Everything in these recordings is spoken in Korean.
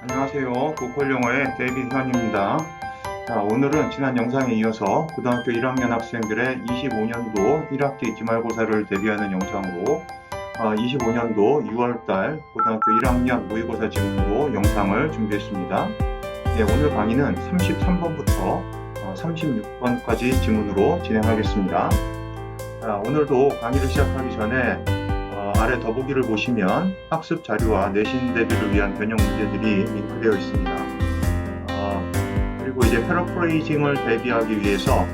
안녕하세요. 고퀄영어의 데이비드 현입니다. 자, 오늘은 지난 영상에 이어서 고등학교 1학년 학생들의 25년도 1학기 기말고사를 대비하는 영상으로 25년도 6월달 고등학교 1학년 모의고사 지문도 영상을 준비했습니다. 네, 오늘 강의는 33번부터 36번까지 지문으로 진행하겠습니다. 자, 오늘도 강의를 시작하기 전에 아래 더보기를 보시면 학습 자료와 내신 대비를 위한 변형 문제들이 링크되어 있습니다. 그리고 이제 패러프레이징을 대비하기 위해서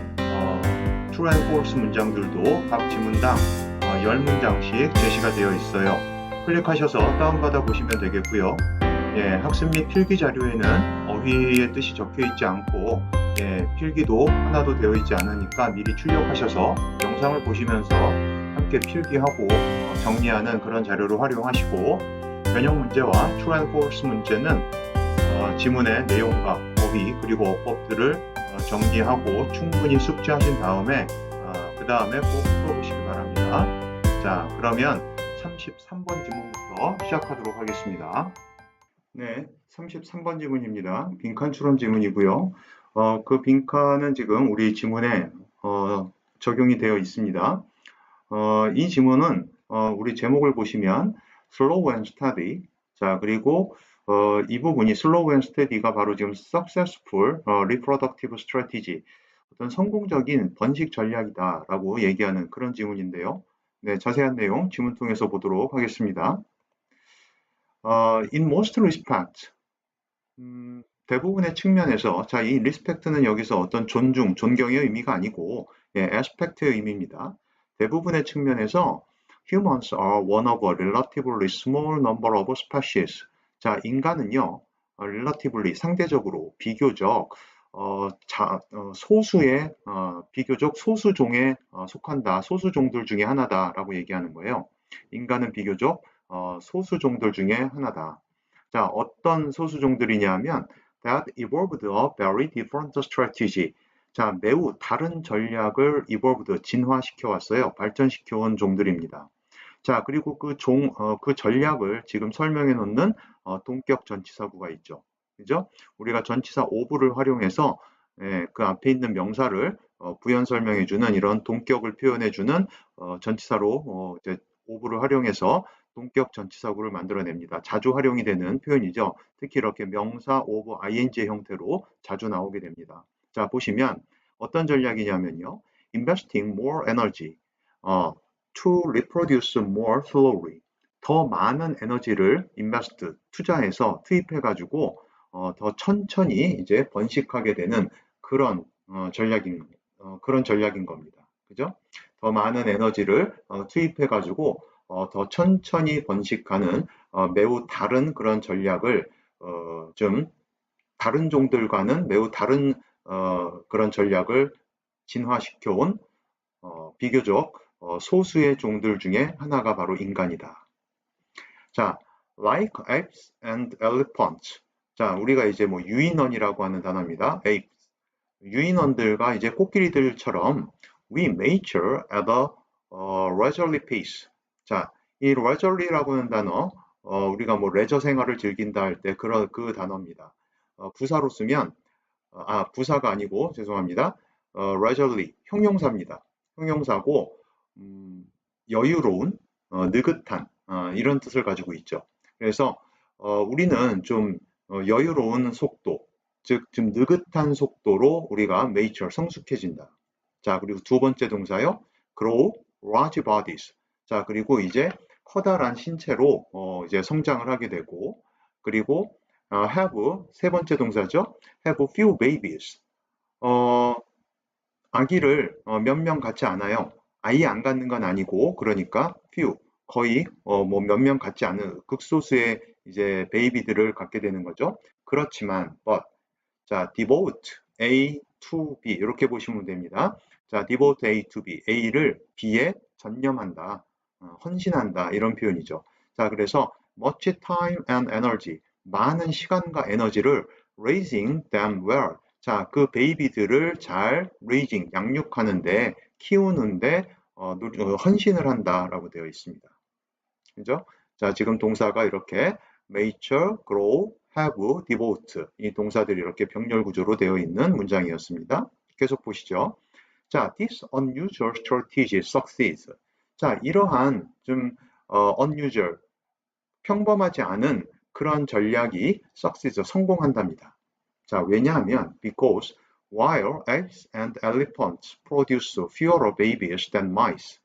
true and false 문장들도 각 지문당 10문장씩 제시가 되어 있어요. 클릭하셔서 다운받아 보시면 되겠고요. 예, 학습 및 필기 자료에는 어휘의 뜻이 적혀 있지 않고 필기도 하나도 되어 있지 않으니까 미리 출력하셔서 영상을 보시면서 함께 필기하고 정리하는 그런 자료를 활용하시고, 변형 문제와 true and false 문제는 지문의 내용과 어휘 그리고 어법들을 정리하고 충분히 숙지하신 다음에 그 다음에 꼭 풀어보시기 바랍니다. 자, 그러면 33번 지문부터 시작하도록 하겠습니다. 네, 33번 지문입니다. 빈칸 추론 지문이고요. 그 빈칸은 지금 우리 지문에 적용이 되어 있습니다. 이 지문은 우리 제목을 보시면 slow and steady. 자, 그리고 이 부분이 slow and steady가 바로 지금 successful reproductive strategy, 어떤 성공적인 번식 전략이다라고 얘기하는 그런 지문인데요. 네, 자세한 내용 지문 통해서 보도록 하겠습니다. In most respects, 대부분의 측면에서, 자, 이 respect는 여기서 어떤 존중, 존경의 의미가 아니고 aspect의 의미입니다. 대부분의 측면에서 humans are one of a relatively small number of species. 자, 인간은요, relatively 상대적으로 비교적 소수의 비교적 소수 종에 속한다, 소수 종들 중에 하나다라고 얘기하는 거예요. 인간은 비교적 소수 종들 중에 하나다. 자, 어떤 소수 종들이냐면 that evolved a very different strategy. 자, 매우 다른 전략을 evolved, 진화시켜 왔어요. 발전시켜 온 종들입니다. 자, 그리고 그 전략을 지금 설명해 놓는 동격 전치사구가 있죠. 그죠? 우리가 전치사 of를 활용해서 그 앞에 있는 명사를 부연 설명해 주는 이런 동격을 표현해 주는 전치사로 이제 of를 활용해서 동격 전치사구를 만들어냅니다. 자주 활용이 되는 표현이죠. 특히 이렇게 명사 of ing의 형태로 자주 나오게 됩니다. 자, 보시면 어떤 전략이냐면요. investing more energy to reproduce more slowly. 더 많은 에너지를 invest, 투자해서 투입해가지고 더 천천히 이제 번식하게 되는 그런 그런 전략인 겁니다. 그죠? 더 많은 에너지를 투입해가지고 더 천천히 번식하는 매우 다른 그런 전략을 좀 다른 종들과는 매우 다른 그런 전략을 진화시켜 온 비교적 소수의 종들 중에 하나가 바로 인간이다. 자, like apes and elephants. 자, 우리가 이제 뭐 유인원이라고 하는 단어입니다. apes. 유인원들과 이제 코끼리들처럼 we mature at a leisurely pace. 자, 이 leisurely라고 하는 단어, 우리가 뭐 레저 생활을 즐긴다 할 때 그 단어입니다. 부사로 쓰면 부사가 아니고 죄송합니다. leisurely 형용사입니다. 형용사고 여유로운, 느긋한 이런 뜻을 가지고 있죠. 그래서 우리는 좀 여유로운 속도, 즉 좀 느긋한 속도로 우리가 mature, 성숙해진다. 자, 그리고 두 번째 동사요. grow large bodies. 자, 그리고 이제 커다란 신체로 이제 성장을 하게 되고, 그리고 have 세 번째 동사죠. have few babies. 아기를 몇 명 갖지 않아요. 아예 안 갖는 건 아니고, 그러니까 few, 거의 뭐 몇 명 갖지 않은 극소수의 이제 베이비들을 갖게 되는 거죠. 그렇지만 but, 자, devote A to B 이렇게 보시면 됩니다. 자, devote A to B, A를 B에 전념한다, 헌신한다 이런 표현이죠. 자, 그래서 much time and energy, 많은 시간과 에너지를 raising them well. 자, 그 베이비들을 잘 raising, 양육하는데, 키우는데 헌신을 한다라고 되어 있습니다. 그죠? 자, 지금 동사가 이렇게 mature, grow, have, devote 이 동사들이 이렇게 병렬 구조로 되어 있는 문장이었습니다. 계속 보시죠. 자, this unusual strategy succeeds. 자, 이러한 좀 unusual, 평범하지 않은 그런 전략이 succeeds, 성공한답니다. 자, 왜냐하면 because while eggs and elephants produce fewer babies than mice.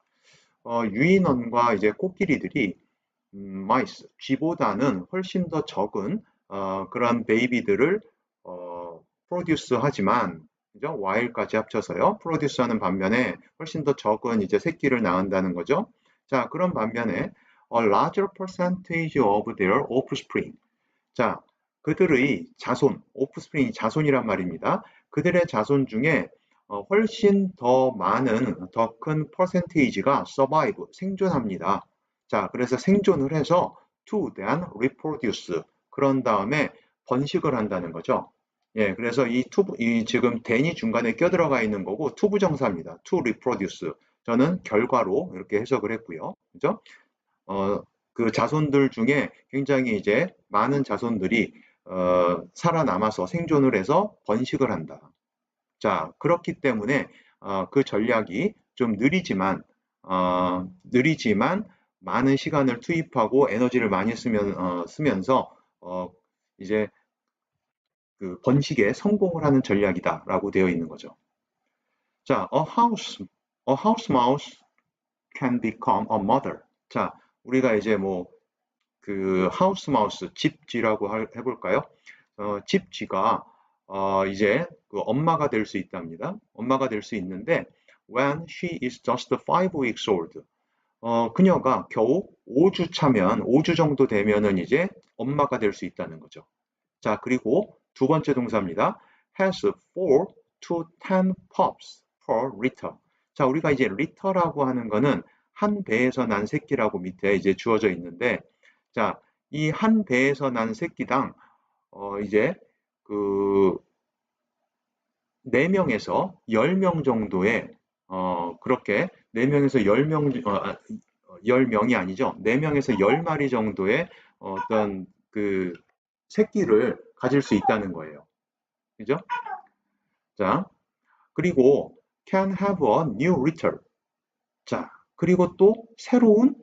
유인원과 이제 코끼리들이 mice, 쥐보다는 훨씬 더 적은 그런 베이비들을 produce 하지만, 그죠? while까지 합쳐서요. produce 하는 반면에 훨씬 더 적은 이제 새끼를 낳는다는 거죠. 자, 그런 반면에 a larger percentage of their offspring. 자, 그들의 자손, 오프스프링이 자손이란 말입니다. 그들의 자손 중에 훨씬 더 많은, 더 큰 퍼센테이지가 survive, 생존합니다. 자, 그래서 생존을 해서 to then reproduce, 그런 다음에 번식을 한다는 거죠. 예, 그래서 이 지금 then이 중간에 껴들어가 있는 거고 투부정사입니다. to reproduce. 저는 결과로 이렇게 해석을 했고요. 그죠? 그 자손들 중에 굉장히 이제 많은 자손들이 살아남아서 생존을 해서 번식을 한다. 자, 그렇기 때문에 그 전략이 좀 느리지만 많은 시간을 투입하고 에너지를 많이 쓰면서 이제 그 번식에 성공을 하는 전략이다라고 되어 있는 거죠. 자, a house mouse can become a mother. 자, 우리가 이제 뭐 그 하우스 마우스, 집쥐라고 해볼까요? 집쥐가 이제 그 엄마가 될 수 있답니다. 엄마가 될 수 있는데 when she is just 5 weeks old. 그녀가 겨우 5주 차면, 5주 정도 되면은 이제 엄마가 될 수 있다는 거죠. 자, 그리고 두 번째 동사입니다. has 4 to 10 pups per litter. 자, 우리가 이제 litter라고 하는 거는 한 배에서 난 새끼라고 밑에 이제 주어져 있는데, 자, 이 한 배에서 난 새끼당 이제 그 4명에서 10명 정도의 그렇게 4명에서 10명이 아니죠. 4명에서 10마리 정도의 어떤 그 새끼를 가질 수 있다는 거예요. 그죠? 자, 그리고 can have a new litter. 자, 그리고 또 새로운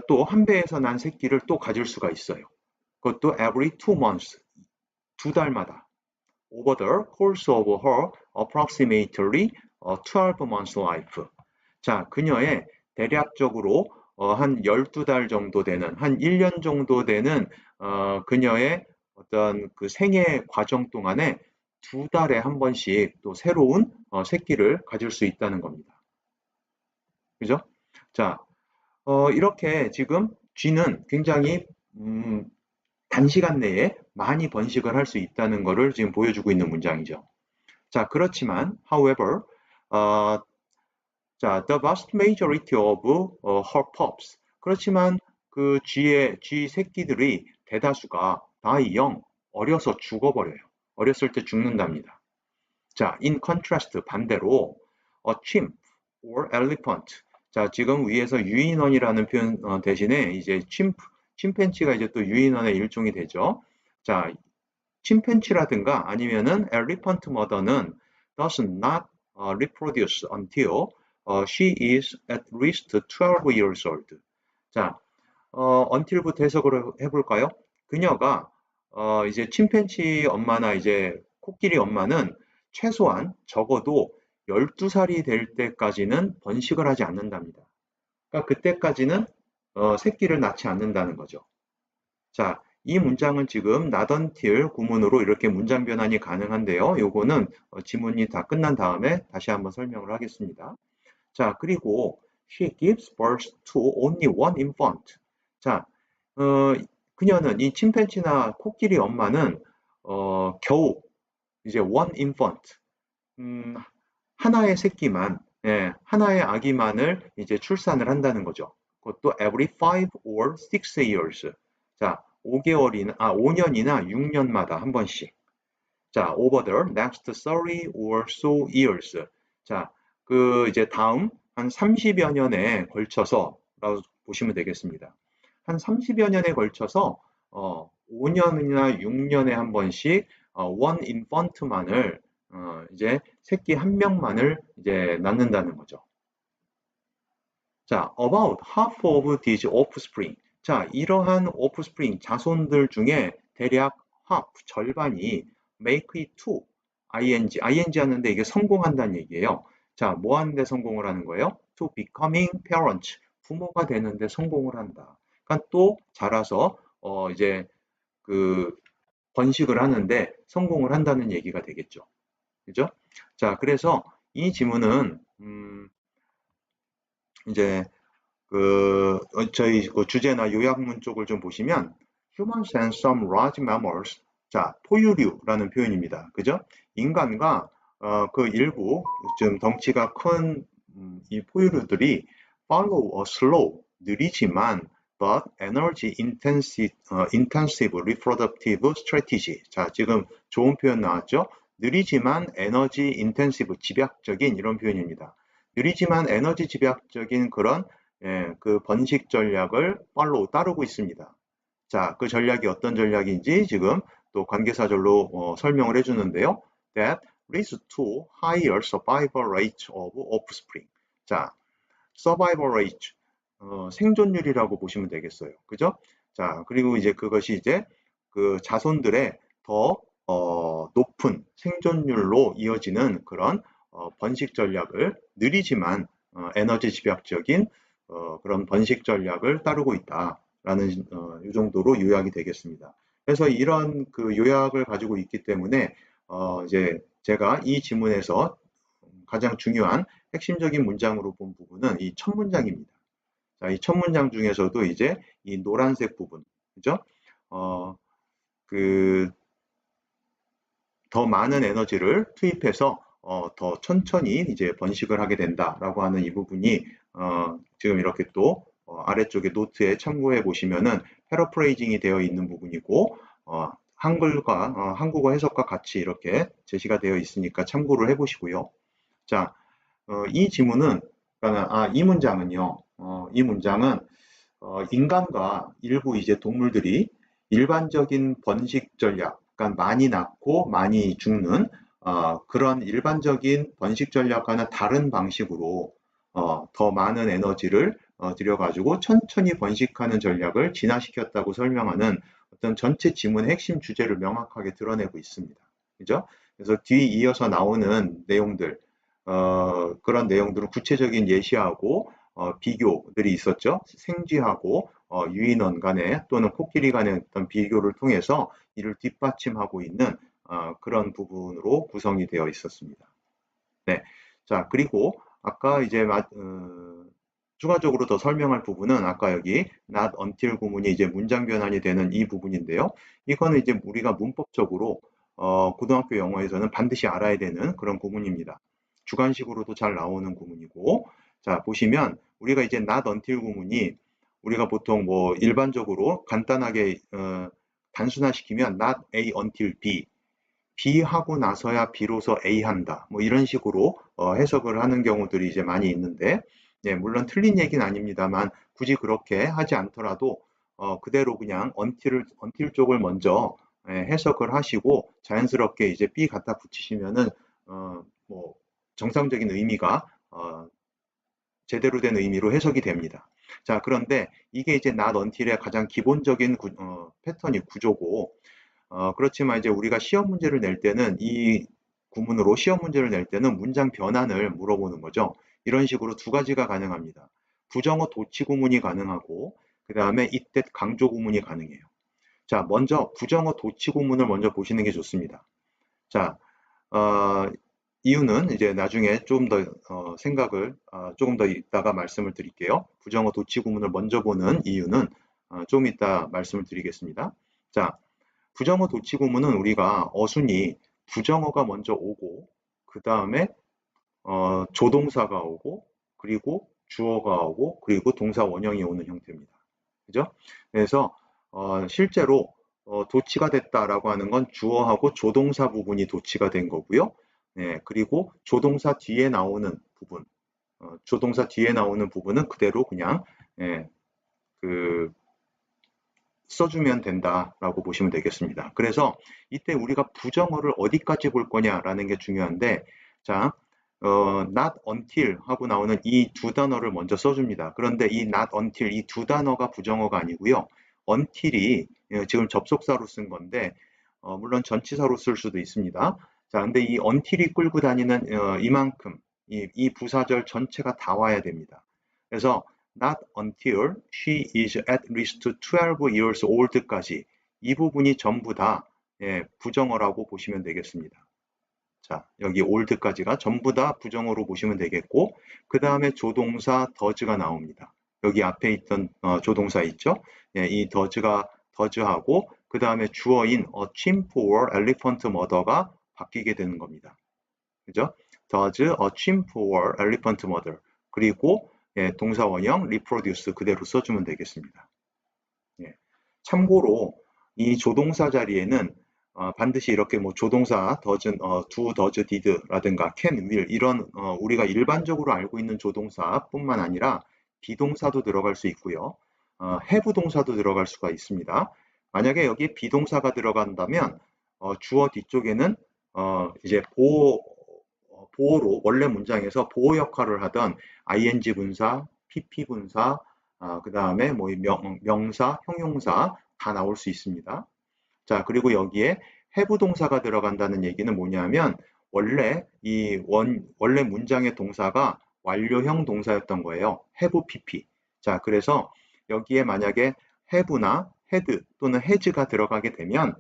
또 한 배에서 난 새끼를 또 가질 수가 있어요. 그것도 every 2 months, 2달마다. over the course of her approximately 12 months life. 자, 그녀의 대략적으로 한 12달 정도 되는, 한 1년 정도 되는 그녀의 어떤 그 생애 과정 동안에 2달에 한 번씩 또 새로운 새끼를 가질 수 있다는 겁니다. 그죠? 자, 이렇게 지금 쥐는 굉장히 단시간 내에 많이 번식을 할 수 있다는 것을 지금 보여주고 있는 문장이죠. 자, 그렇지만, however, 자, the vast majority of her pups. 그렇지만 그 쥐 새끼들의 대다수가 die young, 어려서 죽어버려요. 어렸을 때 죽는답니다. 자, in contrast, 반대로 a chimp or elephant. 자, 지금 위에서 유인원이라는 표현 대신에 이제 침팬치가 이제 또 유인원의 일종이 되죠. 자, 침팬치라든가 아니면은 elephant mother는 does not reproduce until she is at least 12 years old. 자, until부터 해석을 해볼까요? 그녀가 이제 침팬치 엄마나 이제 코끼리 엄마는 최소한 적어도 12살이 될 때까지는 번식을 하지 않는답니다. 그러니까 그때까지는 새끼를 낳지 않는다는 거죠. 자, 이 문장은 지금 not until 구문으로 이렇게 문장 변환이 가능한데요. 요거는 지문이 다 끝난 다음에 다시 한번 설명을 하겠습니다. 자, 그리고 she gives birth to only one infant. 자, 그녀는 이 침팬치나 코끼리 엄마는 겨우 이제 one infant, 하나의 새끼만, 예, 하나의 아기만을 이제 출산을 한다는 거죠. 그것도 every 5 or 6 years. 자, 5년이나 6년마다 한 번씩. 자, over the next 30 or so years. 자, 그 이제 다음 한 30여 년에 걸쳐서 라고 보시면 되겠습니다. 한 30여 년에 걸쳐서 5년이나 6년에 한 번씩 원 인펀트만을 이제 새끼 한 명만을 이제 낳는다는 거죠. 자, about half of these offspring. 자, 이러한 offspring 자손들 중에 대략 half 절반이 make it to ing 하는데 이게 성공한다는 얘기예요. 자, 뭐 하는데 성공을 하는 거예요? to becoming parents. 부모가 되는데 성공을 한다. 그러니까 또 자라서 이제 그 번식을 하는데 성공을 한다는 얘기가 되겠죠. 그죠? 자, 그래서 이 지문은 이제 저희 그 주제나 요약문 쪽을 좀 보시면 humans and some large mammals. 자, 포유류라는 표현입니다. 그죠? 인간과 그 일부 좀 덩치가 큰 이 포유류들이 follow a slow 느리지만 but energy intensive reproductive strategy. 자, 지금 좋은 표현 나왔죠? 느리지만 에너지 인텐시브 집약적인 이런 표현입니다. 느리지만 에너지 집약적인 그런 그 번식 전략을 따르고 있습니다. 자, 그 전략이 어떤 전략인지 지금 또 관계사절로 설명을 해주는데요. That leads to higher survival rate of offspring. 자, survival rate, 생존율이라고 보시면 되겠어요. 그죠? 자, 그리고 이제 그것이 이제 그 자손들의 더 높은 생존율로 이어지는 그런 번식 전략을 느리지만 에너지 집약적인 그런 번식 전략을 따르고 있다라는 이 정도로 요약이 되겠습니다. 그래서 이런 그 요약을 가지고 있기 때문에 이제 제가 이 지문에서 가장 중요한 핵심적인 문장으로 본 부분은 이 첫 문장입니다. 자, 이 첫 문장 중에서도 이제 이 노란색 부분, 그죠? 그 더 많은 에너지를 투입해서 더 천천히 이제 번식을 하게 된다라고 하는 이 부분이 지금 이렇게 또 아래쪽에 노트에 참고해 보시면은 패러프레이징이 되어 있는 부분이고 한글과 한국어 해석과 같이 이렇게 제시가 되어 있으니까 참고를 해 보시고요. 자, 이 지문은 그러니까 이 문장은요. 이 문장은 인간과 일부 이제 동물들이 일반적인 번식 전략, 그러니까 많이 낳고 많이 죽는 그런 일반적인 번식 전략과는 다른 방식으로 더 많은 에너지를 들여가지고 천천히 번식하는 전략을 진화시켰다고 설명하는 어떤 전체 지문의 핵심 주제를 명확하게 드러내고 있습니다. 그죠? 그래서 뒤 이어서 나오는 내용들, 그런 내용들은 구체적인 예시하고 비교들이 있었죠. 생쥐하고 유인원 간의 또는 코끼리 간의 어떤 비교를 통해서 이를 뒷받침하고 있는 그런 부분으로 구성이 되어 있었습니다. 네. 자, 그리고 아까 이제 추가적으로 더 설명할 부분은 아까 여기 not until 구문이 이제 문장 변환이 되는 이 부분인데요. 이거는 이제 우리가 문법적으로 고등학교 영어에서는 반드시 알아야 되는 그런 구문입니다. 주관식으로도 잘 나오는 구문이고, 자, 보시면 우리가 이제 not until 구문이 우리가 보통 뭐 일반적으로 간단하게 단순화시키면 not A until B, B 하고 나서야 비로소 A 한다. 뭐 이런 식으로 해석을 하는 경우들이 이제 많이 있는데, 예, 물론 틀린 얘기는 아닙니다만 굳이 그렇게 하지 않더라도 그대로 그냥 until 쪽을 먼저 해석을 하시고 자연스럽게 이제 B 갖다 붙이시면은 뭐 정상적인 의미가 제대로 된 의미로 해석이 됩니다. 자, 그런데 이게 이제 not until의 가장 기본적인 패턴이 구조고, 그렇지만 이제 우리가 시험 문제를 낼 때는 이 구문으로 시험 문제를 낼 때는 문장 변환을 물어보는 거죠. 이런 식으로 두 가지가 가능합니다. 부정어 도치 구문이 가능하고, 그 다음에 이때 강조 구문이 가능해요. 자, 먼저 부정어 도치 구문을 먼저 보시는 게 좋습니다. 자, 이유는 이제 나중에 좀 더 생각을 조금 더 이따가 말씀을 드릴게요. 부정어 도치 구문을 먼저 보는 이유는 좀 이따 말씀을 드리겠습니다. 자, 부정어 도치 구문은 우리가 어순이 부정어가 먼저 오고 그 다음에 조동사가 오고 그리고 주어가 오고 그리고 동사 원형이 오는 형태입니다. 그죠? 그래서 실제로 도치가 됐다라고 하는 건 주어하고 조동사 부분이 도치가 된 거고요. 네, 그리고 조동사 뒤에 나오는 부분, 조동사 뒤에 나오는 부분은 그대로 그냥 예, 그 써주면 된다라고 보시면 되겠습니다. 그래서 이때 우리가 부정어를 어디까지 볼 거냐라는 게 중요한데, 자, not until 하고 나오는 이 두 단어를 먼저 써줍니다. 그런데 이 not until 이 두 단어가 부정어가 아니고요. until이 지금 접속사로 쓴 건데, 물론 전치사로 쓸 수도 있습니다. 자, 근데 이 until이 끌고 다니는 이만큼 이 부사절 전체가 다 와야 됩니다. 그래서 not until she is at least 12 years old까지 이 부분이 전부 다 부정어라고 보시면 되겠습니다. 자, 여기 old까지가 전부 다 부정어로 보시면 되겠고, 그 다음에 조동사 does가 나옵니다. 여기 앞에 있던 조동사 있죠? 이 does하고 그 다음에 주어인 a chimp or elephant mother가 바뀌게 되는 겁니다. 그죠? does a chimp or elephant mother. 그리고 동사 원형 reproduce 그대로 써주면 되겠습니다. 참고로 이 조동사 자리에는 반드시 이렇게 뭐 조동사 doesn't, do, does, did라든가 can, will 이런 우리가 일반적으로 알고 있는 조동사뿐만 아니라 비동사도 들어갈 수 있고요. have 동사도 들어갈 수가 있습니다. 만약에 여기 비동사가 들어간다면 주어 뒤쪽에는 이제 보호로 원래 문장에서 보호 역할을 하던 ing 분사, pp 분사, 그 다음에 뭐 명사, 형용사 다 나올 수 있습니다. 자, 그리고 여기에 have 동사가 들어간다는 얘기는 뭐냐면 원래 원래 문장의 동사가 완료형 동사였던 거예요. have pp. 자, 그래서 여기에 만약에 have나 had 또는 has가 들어가게 되면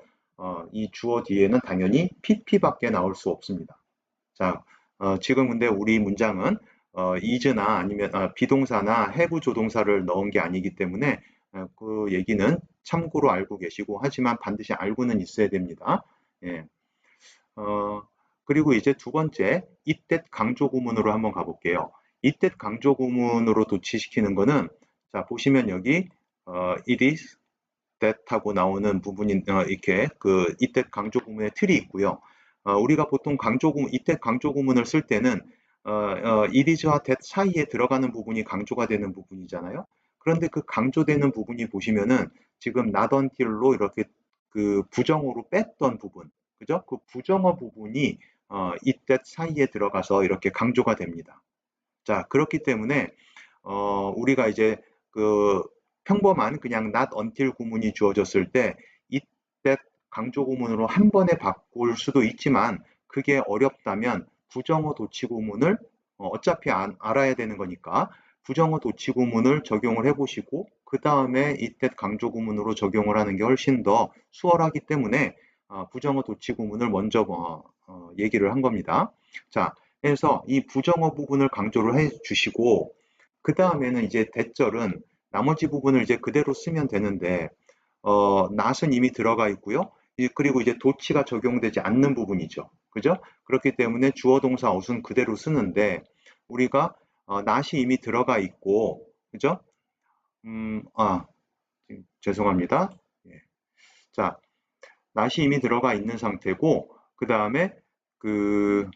이 주어 뒤에는 당연히 pp밖에 나올 수 없습니다. 자, 지금 근데 우리 문장은 is나 아니면 비동사나 have 조동사를 넣은 게 아니기 때문에 그 얘기는 참고로 알고 계시고 하지만 반드시 알고는 있어야 됩니다. 예. 그리고 이제 두 번째 이때 강조 구문으로 한번 가볼게요. 이때 강조 구문으로 도치시키는 거는 자 보시면 여기 it is that 하고 나오는 부분이 이렇게 그 이때 강조 구문의 틀이 있고요. 우리가 보통 이때 강조 구문을 쓸 때는 it is와 that 사이에 들어가는 부분이 강조가 되는 부분이잖아요. 그런데 그 강조되는 부분이 보시면은 지금 not until로 이렇게 그 부정어로 뺐던 부분, 그죠? 그 부정어 부분이 it that 사이에 들어가서 이렇게 강조가 됩니다. 자, 그렇기 때문에 우리가 이제 그 평범한 그냥 not until 구문이 주어졌을 때 it that 강조 구문으로 한 번에 바꿀 수도 있지만 그게 어렵다면 부정어 도치 구문을 어차피 알아야 되는 거니까 부정어 도치 구문을 적용을 해보시고 그 다음에 it that 강조 구문으로 적용을 하는 게 훨씬 더 수월하기 때문에 부정어 도치 구문을 먼저 얘기를 한 겁니다. 자, 그래서 이 부정어 부분을 강조를 해 주시고 그 다음에는 이제 대절은 나머지 부분을 이제 그대로 쓰면 되는데 not은 이미 들어가 있고요. 그리고 이제 도치가 적용되지 않는 부분이죠. 그죠? 그렇기 때문에 주어 동사 out은 그대로 쓰는데 우리가 not이 이미 들어가 있고 그죠? 죄송합니다. 예. 자, not이 이미 들어가 있는 상태고 그 다음에 그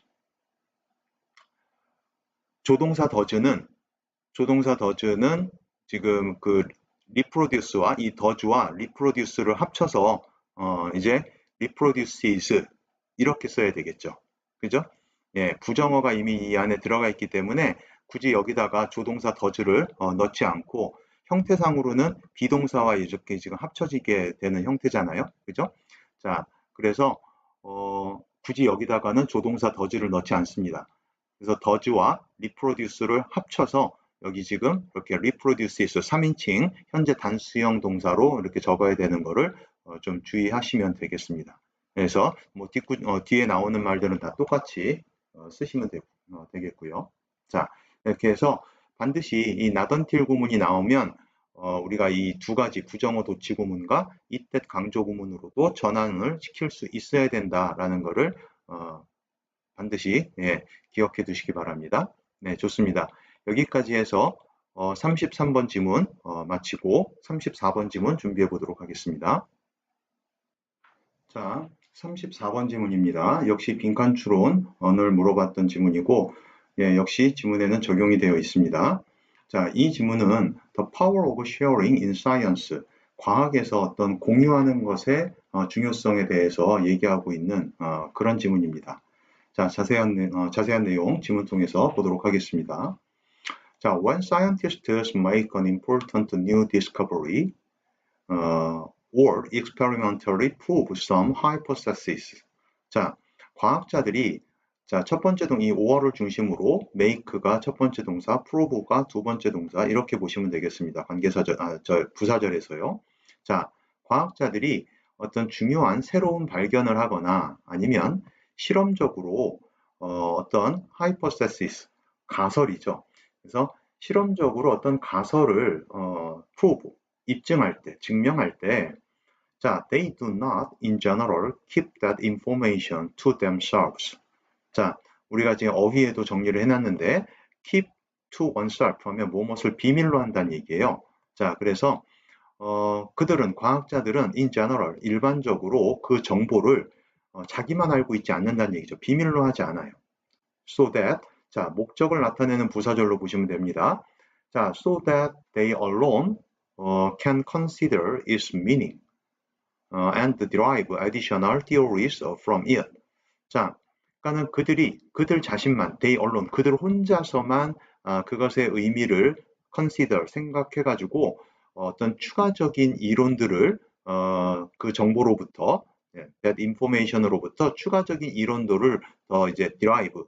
조동사 does는 지금 그 reproduce와 이 does와 reproduce를 합쳐서 이제 reproduces 이렇게 써야 되겠죠. 그죠? 예, 부정어가 이미 이 안에 들어가 있기 때문에 굳이 여기다가 조동사 does를 넣지 않고 형태상으로는 비동사와 이렇게 지금 합쳐지게 되는 형태잖아요. 그죠? 자, 그래서 굳이 여기다가는 조동사 does를 넣지 않습니다. 그래서 does와 reproduce를 합쳐서 여기 지금 이렇게 reproduces 3인칭 현재 단수형 동사로 이렇게 적어야 되는 거를 좀 주의하시면 되겠습니다. 그래서 뭐 뒤에 나오는 말들은 다 똑같이 쓰시면 되겠고요. 자, 이렇게 해서 반드시 이 not until 구문이 나오면 우리가 이 두 가지 부정어 도치 구문과 it that 강조 구문으로도 전환을 시킬 수 있어야 된다라는 거를 반드시 기억해 두시기 바랍니다. 네, 좋습니다. 여기까지 해서 33번 지문 마치고 34번 지문 준비해 보도록 하겠습니다. 자, 34번 지문입니다. 역시 빈칸 추론을 물어봤던 지문이고 역시 지문에는 적용이 되어 있습니다. 자, 이 지문은 The power of sharing in science, 과학에서 어떤 공유하는 것의 중요성에 대해서 얘기하고 있는 그런 지문입니다. 자, 자세한 내용 지문 통해서 보도록 하겠습니다. 자, when scientists make an important new discovery or experimentally prove some hypothesis. 자, 과학자들이 첫 번째 이 5어를 중심으로 make가 첫 번째 동사, prove가 두 번째 동사 이렇게 보시면 되겠습니다. 부사절에서요. 자, 과학자들이 어떤 중요한 새로운 발견을 하거나 아니면 실험적으로 어떤 hypothesis, 가설이죠. 그래서 실험적으로 어떤 가설을 prove, 입증할 때, 증명할 때, 자, they do not in general keep that information to themselves. 자, 우리가 지금 어휘에도 정리를 해놨는데 keep to oneself 하면 무엇을 비밀로 한다는 얘기예요. 자, 그래서 과학자들은 in general, 일반적으로 그 정보를 자기만 알고 있지 않는다는 얘기죠. 비밀로 하지 않아요. So that, 자, 목적을 나타내는 부사절로 보시면 됩니다. 자, so that they alone can consider its meaning and derive additional theories from it. 자, 그러니까는 그들 자신만, they alone, 그들 혼자서만 그것의 의미를 consider, 생각해가지고 어떤 추가적인 이론들을 그 정보로부터, that information으로부터 추가적인 이론들을 더 이제 derive,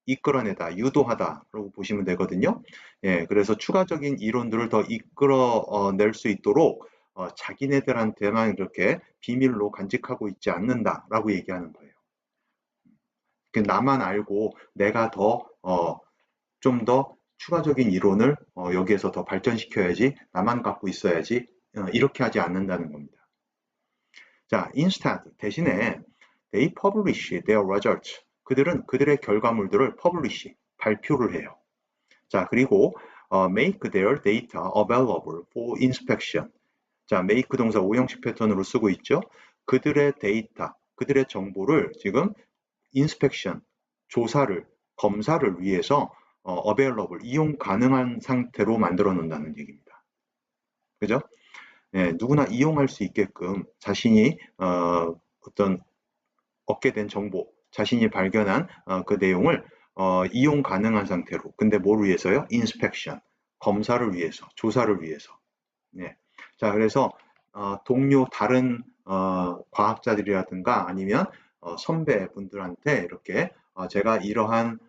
이끌어내다, 유도하다라고 보시면 되거든요. 예, 그래서 추가적인 이론들을 더 이끌어낼 수 있도록 자기네들한테만 이렇게 비밀로 간직하고 있지 않는다라고 얘기하는 거예요. 나만 알고 내가 좀 더 추가적인 이론을 여기에서 더 발전시켜야지, 나만 갖고 있어야지, 이렇게 하지 않는다는 겁니다. 자, instead, 대신에 they publish their results. 그들은 그들의 결과물들을 publish, 발표를 해요. 자, 그리고 make their data available for inspection. 자, make 동사 오형식 패턴으로 쓰고 있죠. 그들의 데이터, 그들의 정보를 지금 inspection, 조사를, 검사를 위해서 available, 이용 가능한 상태로 만들어 놓는다는 얘기입니다. 그죠? 예, 누구나 이용할 수 있게끔 자신이 어떤 얻게 된 정보, 자신이 발견한 그 내용을 이용 가능한 상태로. 근데 뭘 위해서요? inspection, 검사를 위해서, 조사를 위해서. 예. 자, 그래서 동료 다른 과학자들이라든가 아니면 선배분들한테 이렇게 제가 이러한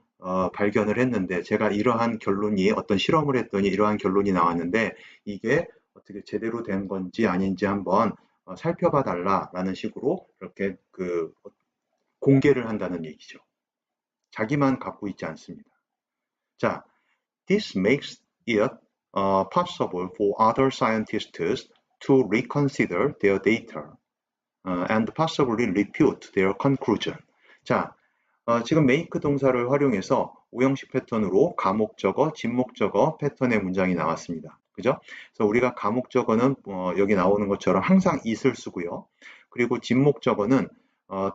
발견을 했는데, 제가 이러한 결론이, 어떤 실험을 했더니 이러한 결론이 나왔는데 이게 어떻게 제대로 된 건지 아닌지 한번 살펴봐 달라라는 식으로 이렇게 공개를 한다는 얘기죠. 자기만 갖고 있지 않습니다. 자, this makes it possible for other scientists to reconsider their data and possibly refute their conclusion. 자, 지금 make 동사를 활용해서 오형식 패턴으로 가목적어, 진목적어 패턴의 문장이 나왔습니다. 그죠? 그래서 우리가 가목적어는 여기 나오는 것처럼 항상 it을 쓰고요. 그리고 진목적어는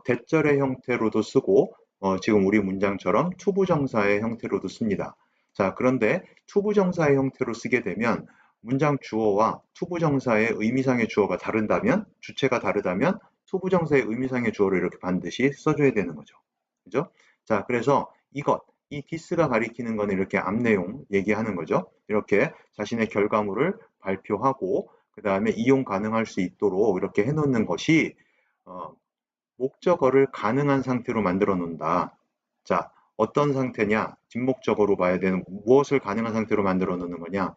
대절의 형태로도 쓰고 지금 우리 문장처럼 투부정사의 형태로도 씁니다. 자, 그런데 투부정사의 형태로 쓰게 되면 문장 주어와 투부정사의 의미상의 주어가 다른다면, 주체가 다르다면 투부정사의 의미상의 주어를 이렇게 반드시 써줘야 되는 거죠. 그죠? 자, 그래서 이 this가 가리키는 거는 이렇게 앞 내용 얘기하는 거죠. 이렇게 자신의 결과물을 발표하고 그 다음에 이용 가능할 수 있도록 이렇게 해놓는 것이 목적어를 가능한 상태로 만들어 놓는다. 자, 어떤 상태냐? 진목적어로 봐야 되는, 무엇을 가능한 상태로 만들어 놓는 거냐?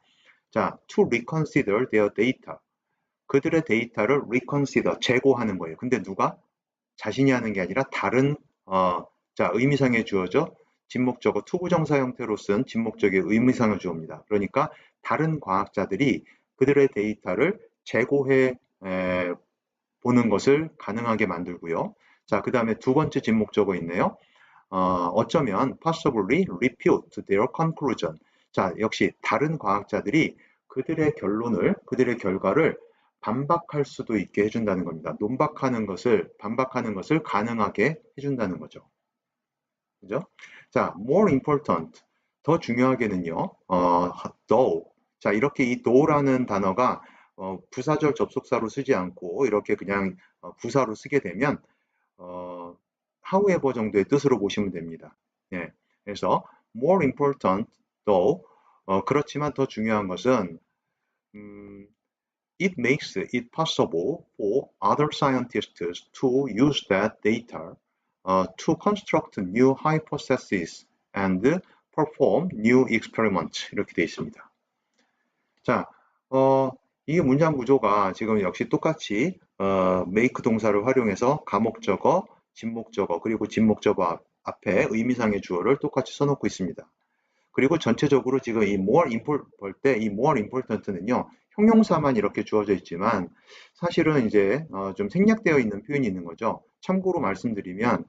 자, to reconsider their data. 그들의 데이터를 reconsider, 재고하는 거예요. 근데 누가? 자신이 하는 게 아니라 다른 자, 의미상의 주어죠. 진목적어 투부정사 형태로 쓴 진목적의 의미상의 주어입니다. 그러니까 다른 과학자들이 그들의 데이터를 재고해 보는 것을 가능하게 만들고요. 자, 그 다음에 두 번째 진목적어 있네요. 어쩌면 possibly refute their conclusion. 자, 역시 다른 과학자들이 그들의 결과를 반박할 수도 있게 해준다는 겁니다. 반박하는 것을 가능하게 해준다는 거죠. 그죠? 자, more important, 더 중요하게는요, though. 자, 이렇게 이 though라는 단어가 부사절 접속사로 쓰지 않고 이렇게 그냥 부사로 쓰게 되면 however 정도의 뜻으로 보시면 됩니다. 예, 그래서 more important though 그렇지만 더 중요한 것은 it makes it possible for other scientists to use that data to construct new hypotheses and perform new experiments 이렇게 되어 있습니다. 자, 이 문장 구조가 지금 역시 똑같이 make 동사를 활용해서 가목적어, 진목적어, 그리고 진목적어 앞에 의미상의 주어를 똑같이 써놓고 있습니다. 그리고 전체적으로 지금 이 more important 볼 때 이 more important는요, 형용사만 이렇게 주어져 있지만 사실은 이제 좀 생략되어 있는 표현이 있는 거죠. 참고로 말씀드리면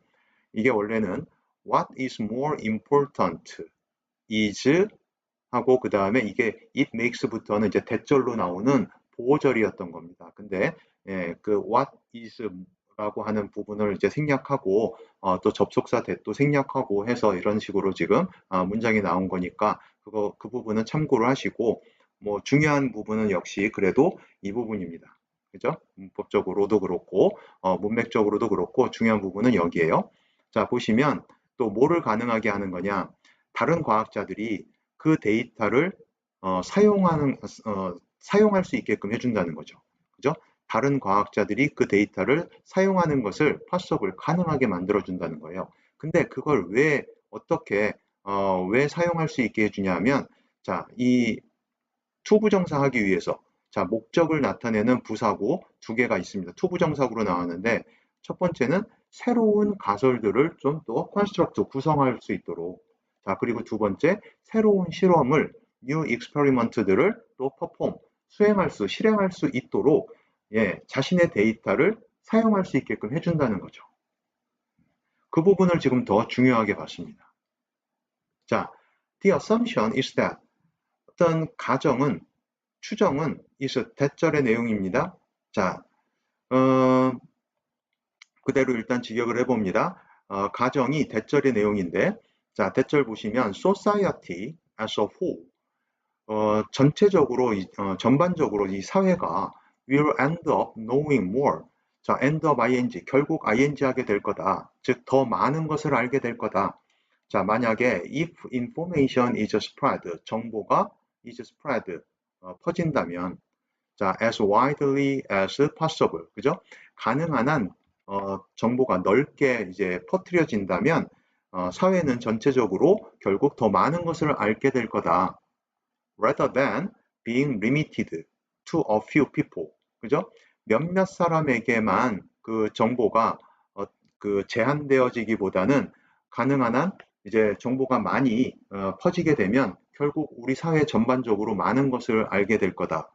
이게 원래는 what is more important is 하고 그 다음에 이게 it makes부터는 이제 대절로 나오는 보호절이었던 겁니다. 근데 그 what is 라고 하는 부분을 이제 생략하고 또 접속사 대도 생략하고 해서 이런 식으로 지금 문장이 나온 거니까 그 부분은 참고를 하시고 뭐 중요한 부분은 역시 그래도 이 부분입니다. 그죠? 문법적으로도 그렇고 문맥적으로도 그렇고 중요한 부분은 여기에요. 자, 보시면 또 뭐를 가능하게 하는 거냐? 다른 과학자들이 그 데이터를 사용할 수 있게끔 해준다는 거죠. 그죠? 다른 과학자들이 그 데이터를 사용하는 것을 possible, 가능하게 만들어준다는 거예요. 근데 그걸 왜 어떻게 왜 사용할 수 있게 해주냐면 자, 이 투부정사 하기 위해서 자, 목적을 나타내는 부사고 두 개가 있습니다. 투부정사구로 나왔는데 첫 번째는 새로운 가설들을 좀 더 construct, 구성할 수 있도록 자, 그리고 두 번째 새로운 실험을 new experiment들을 또 perform, 실행할 수 있도록 자신의 데이터를 사용할 수 있게끔 해준다는 거죠. 그 부분을 지금 더 중요하게 봤습니다. 자, the assumption is that 어떤 가정은 추정은 is 대절의 내용입니다. 자, 그대로 일단 직역을 해봅니다. 가정이 대절의 내용인데, 자, 대절 보시면 society as a whole, 전체적으로, 전반적으로 이 사회가 will end up knowing more. 자, end up ing, 결국 ing 하게 될 거다. 즉, 더 많은 것을 알게 될 거다. 자, 만약에 if information is spread, 정보가 is spread, 퍼진다면, 자, as widely as possible, 그죠? 가능한 한 정보가 넓게 이제 퍼뜨려진다면 사회는 전체적으로 결국 더 많은 것을 알게 될 거다. rather than being limited to a few people. 그죠? 몇몇 사람에게만 그 정보가 그 제한되어지기보다는 가능한 한 이제 정보가 많이 퍼지게 되면 결국 우리 사회 전반적으로 많은 것을 알게 될 거다.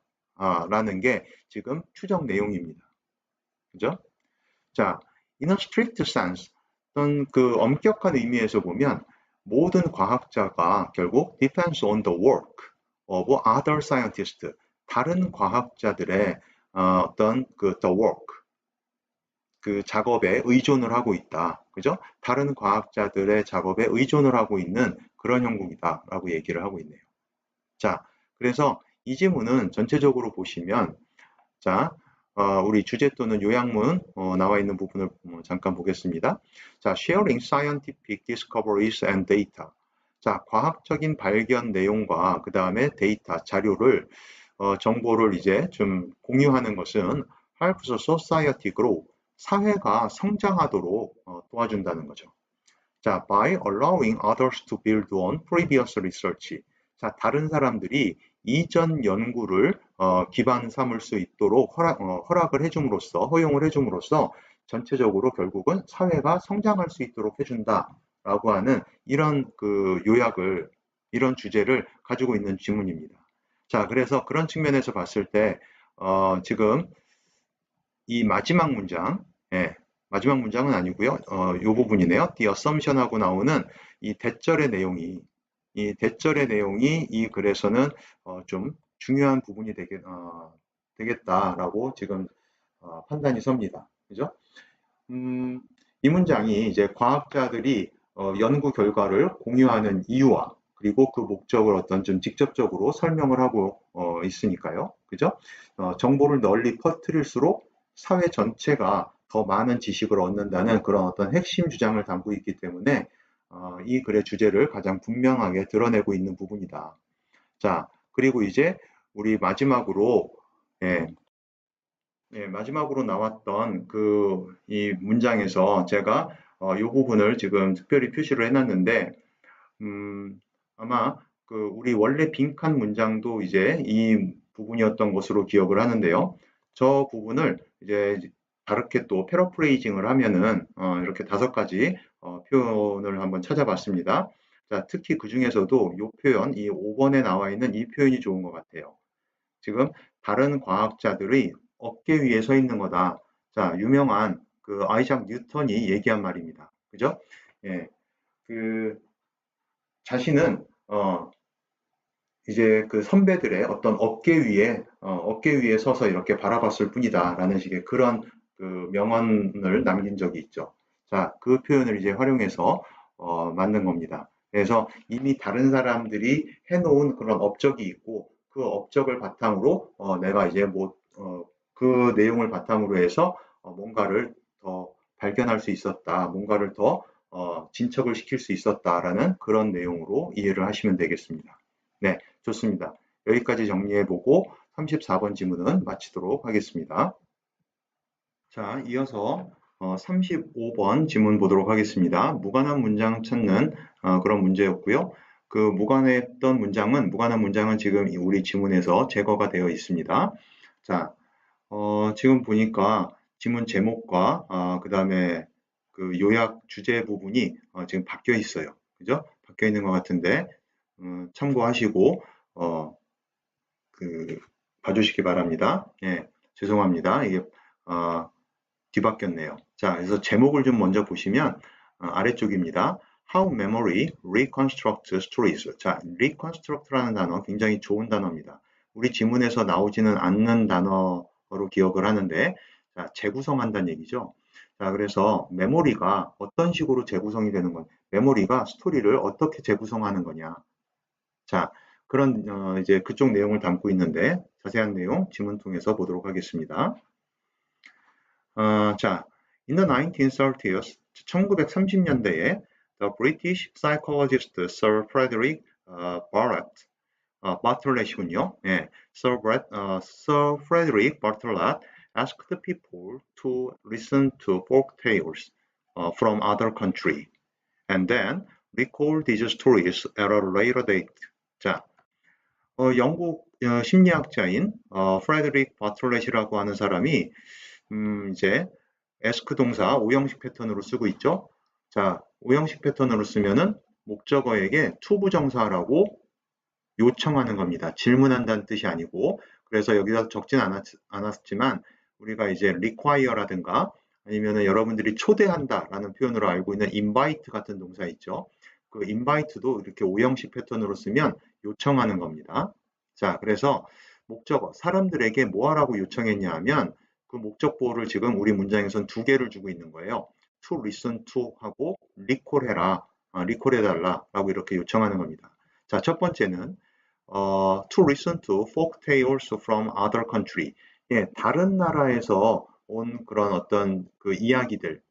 라는 게 지금 추정 내용입니다. 그죠? 자, in a strict sense, 어떤 그 엄격한 의미에서 보면 모든 과학자가 결국 depends on the work of other scientists, 다른 과학자들의 어떤 그 the work, 그 작업에 의존을 하고 있다. 그죠? 다른 과학자들의 작업에 의존을 하고 있는 그런 형국이다라고 얘기를 하고 있네요. 자, 그래서 이 지문은 전체적으로 보시면 자, 우리 주제 또는 요약문 나와 있는 부분을 잠깐 보겠습니다. 자, sharing scientific discoveries and data. 자, 과학적인 발견 내용과 그 다음에 데이터, 자료를 정보를 이제 좀 공유하는 것은 helps society grow. 사회가 성장하도록 도와준다는 거죠. 자, by allowing others to build on previous research. 자, 다른 사람들이 이전 연구를 기반 삼을 수 있도록 허락을 해줌으로써, 허용을 해줌으로써 전체적으로 결국은 사회가 성장할 수 있도록 해준다라고 하는 이런 그 요약을, 이런 주제를 가지고 있는 지문입니다. 자, 그래서 그런 측면에서 봤을 때 지금 이 마지막 문장, 마지막 문장은 아니고요. 이 부분이네요. The assumption하고 나오는 이 대절의 내용이 이 글에서는 좀 중요한 부분이 되겠다라고 지금 판단이 섭니다. 그죠? 이 문장이 이제 과학자들이 연구 결과를 공유하는 이유와 그리고 그 목적을 어떤 좀 직접적으로 설명을 하고 있으니까요. 그죠? 정보를 널리 퍼뜨릴수록 사회 전체가 더 많은 지식을 얻는다는 그런 어떤 핵심 주장을 담고 있기 때문에 이 글의 주제를 가장 분명하게 드러내고 있는 부분이다. 자, 그리고 이제 우리 마지막으로 예, 마지막으로 나왔던 이 문장에서 제가 이 부분을 지금 특별히 표시를 해놨는데 아마 우리 원래 빈칸 문장도 이제 이 부분이었던 것으로 기억을 하는데요. 저 부분을 이제 다르게 또 패러프레이징을 하면은 이렇게 5가지 표현을 한번 찾아봤습니다. 자, 특히 그 중에서도 이 표현, 이 5번에 나와 있는 이 표현이 좋은 것 같아요. 지금 다른 과학자들의 어깨 위에 서 있는 거다. 자, 유명한 아이작 뉴턴이 얘기한 말입니다. 그죠? 예, 그 자신은 이제 그 선배들의 어떤 어깨 위에 서서 이렇게 바라봤을 뿐이다라는 식의 그런 명언을 남긴 적이 있죠. 자, 그 표현을 이제 활용해서 만든 겁니다. 그래서 이미 다른 사람들이 해놓은 그런 업적이 있고 그 업적을 바탕으로 내가 이제 그 내용을 바탕으로 해서 뭔가를 더 발견할 수 있었다, 뭔가를 더 진척을 시킬 수 있었다라는 그런 내용으로 이해를 하시면 되겠습니다. 네, 좋습니다. 여기까지 정리해보고 34번 지문은 마치도록 하겠습니다. 자, 이어서 35번 지문 보도록 하겠습니다. 무관한 문장 찾는 그런 문제였고요. 무관한 문장은 지금 우리 지문에서 제거가 되어 있습니다. 자, 지금 보니까 지문 제목과 그 다음에 요약 주제 부분이 지금 바뀌어 있어요. 그죠? 바뀌어 있는 것 같은데 참고하시고 봐주시기 바랍니다. 예, 죄송합니다. 이게 뒤바뀌었네요. 자, 그래서 제목을 좀 먼저 보시면 아래쪽입니다. How memory reconstructs stories. 자, reconstruct라는 단어 굉장히 좋은 단어입니다. 우리 지문에서 나오지는 않는 단어로 기억을 하는데, 자, 재구성한다는 얘기죠. 자, 그래서 메모리가 어떤 식으로 재구성이 되는 건, 메모리가 스토리를 어떻게 재구성하는 거냐. 자, 그런 이제 그쪽 내용을 담고 있는데 자세한 내용 지문 통해서 보도록 하겠습니다. 자, in the 1930s, 1930년대에 the British psychologist Sir Frederick Bartlett이군요. 예, Sir Frederick Bartlett asked people to listen to folk tales from other country and then recall these stories at a later date. 자, 영국 심리학자인 프레드릭 바틀렛이라고 하는 사람이 이제 에스크 동사 5형식 패턴으로 쓰고 있죠. 자, 5형식 패턴으로 쓰면은 목적어에게 투부정사라고 요청하는 겁니다. 질문한다는 뜻이 아니고, 그래서 여기다 적진 않았지만 우리가 이제 require라든가 아니면은 여러분들이 초대한다라는 표현으로 알고 있는 invite 같은 동사 있죠. 그 invite도 이렇게 5형식 패턴으로 쓰면 요청하는 겁니다. 자, 그래서 목적어, 사람들에게 뭐 하라고 요청했냐 하면 그 목적보호를 지금 우리 문장에선 2개를 주고 있는 거예요. to listen to 하고 recall 해라, recall 해달라 라고 이렇게 요청하는 겁니다. 자, 첫 번째는 to listen to folk tales from other country. 예, 다른 나라에서 온 그런 어떤 이야기들,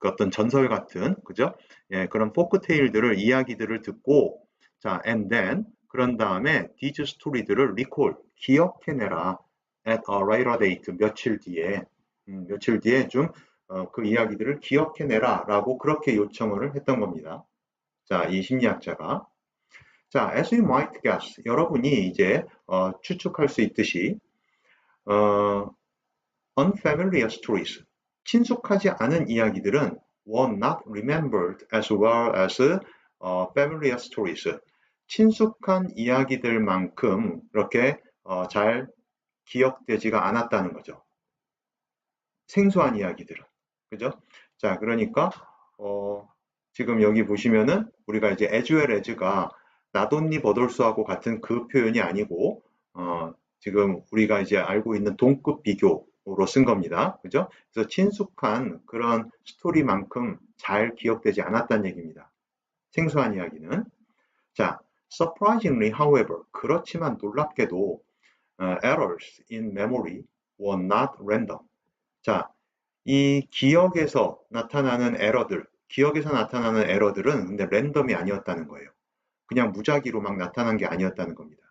어떤 전설 같은, 그죠? 예, 그런 포크테일들을, 이야기들을 듣고, 자, and then, 그런 다음에 these story들을 recall, 기억해내라. at a later date, 며칠 뒤에 좀 그 이야기들을 기억해내라 라고 그렇게 요청을 했던 겁니다. 자, 이 심리학자가. 자, as you might guess, 여러분이 이제 추측할 수 있듯이 unfamiliar stories, 친숙하지 않은 이야기들은 were not remembered as well as familiar stories. 친숙한 이야기들만큼 이렇게 잘 기억되지가 않았다는 거죠. 생소한 이야기들은. 그죠? 자, 그러니까 지금 여기 보시면은 우리가 이제 as well as가 나돈니 버돌수하고 같은 그 표현이 아니고 지금 우리가 이제 알고 있는 동급 비교로 쓴 겁니다. 그죠? 그래서 친숙한 그런 스토리만큼 잘 기억되지 않았다는 얘기입니다. 생소한 이야기는. 자, surprisingly, however, 그렇지만 놀랍게도 errors in memory were not random. 자, 이 기억에서 나타나는 에러들은 근데 랜덤이 아니었다는 거예요. 그냥 무작위로 막 나타난 게 아니었다는 겁니다.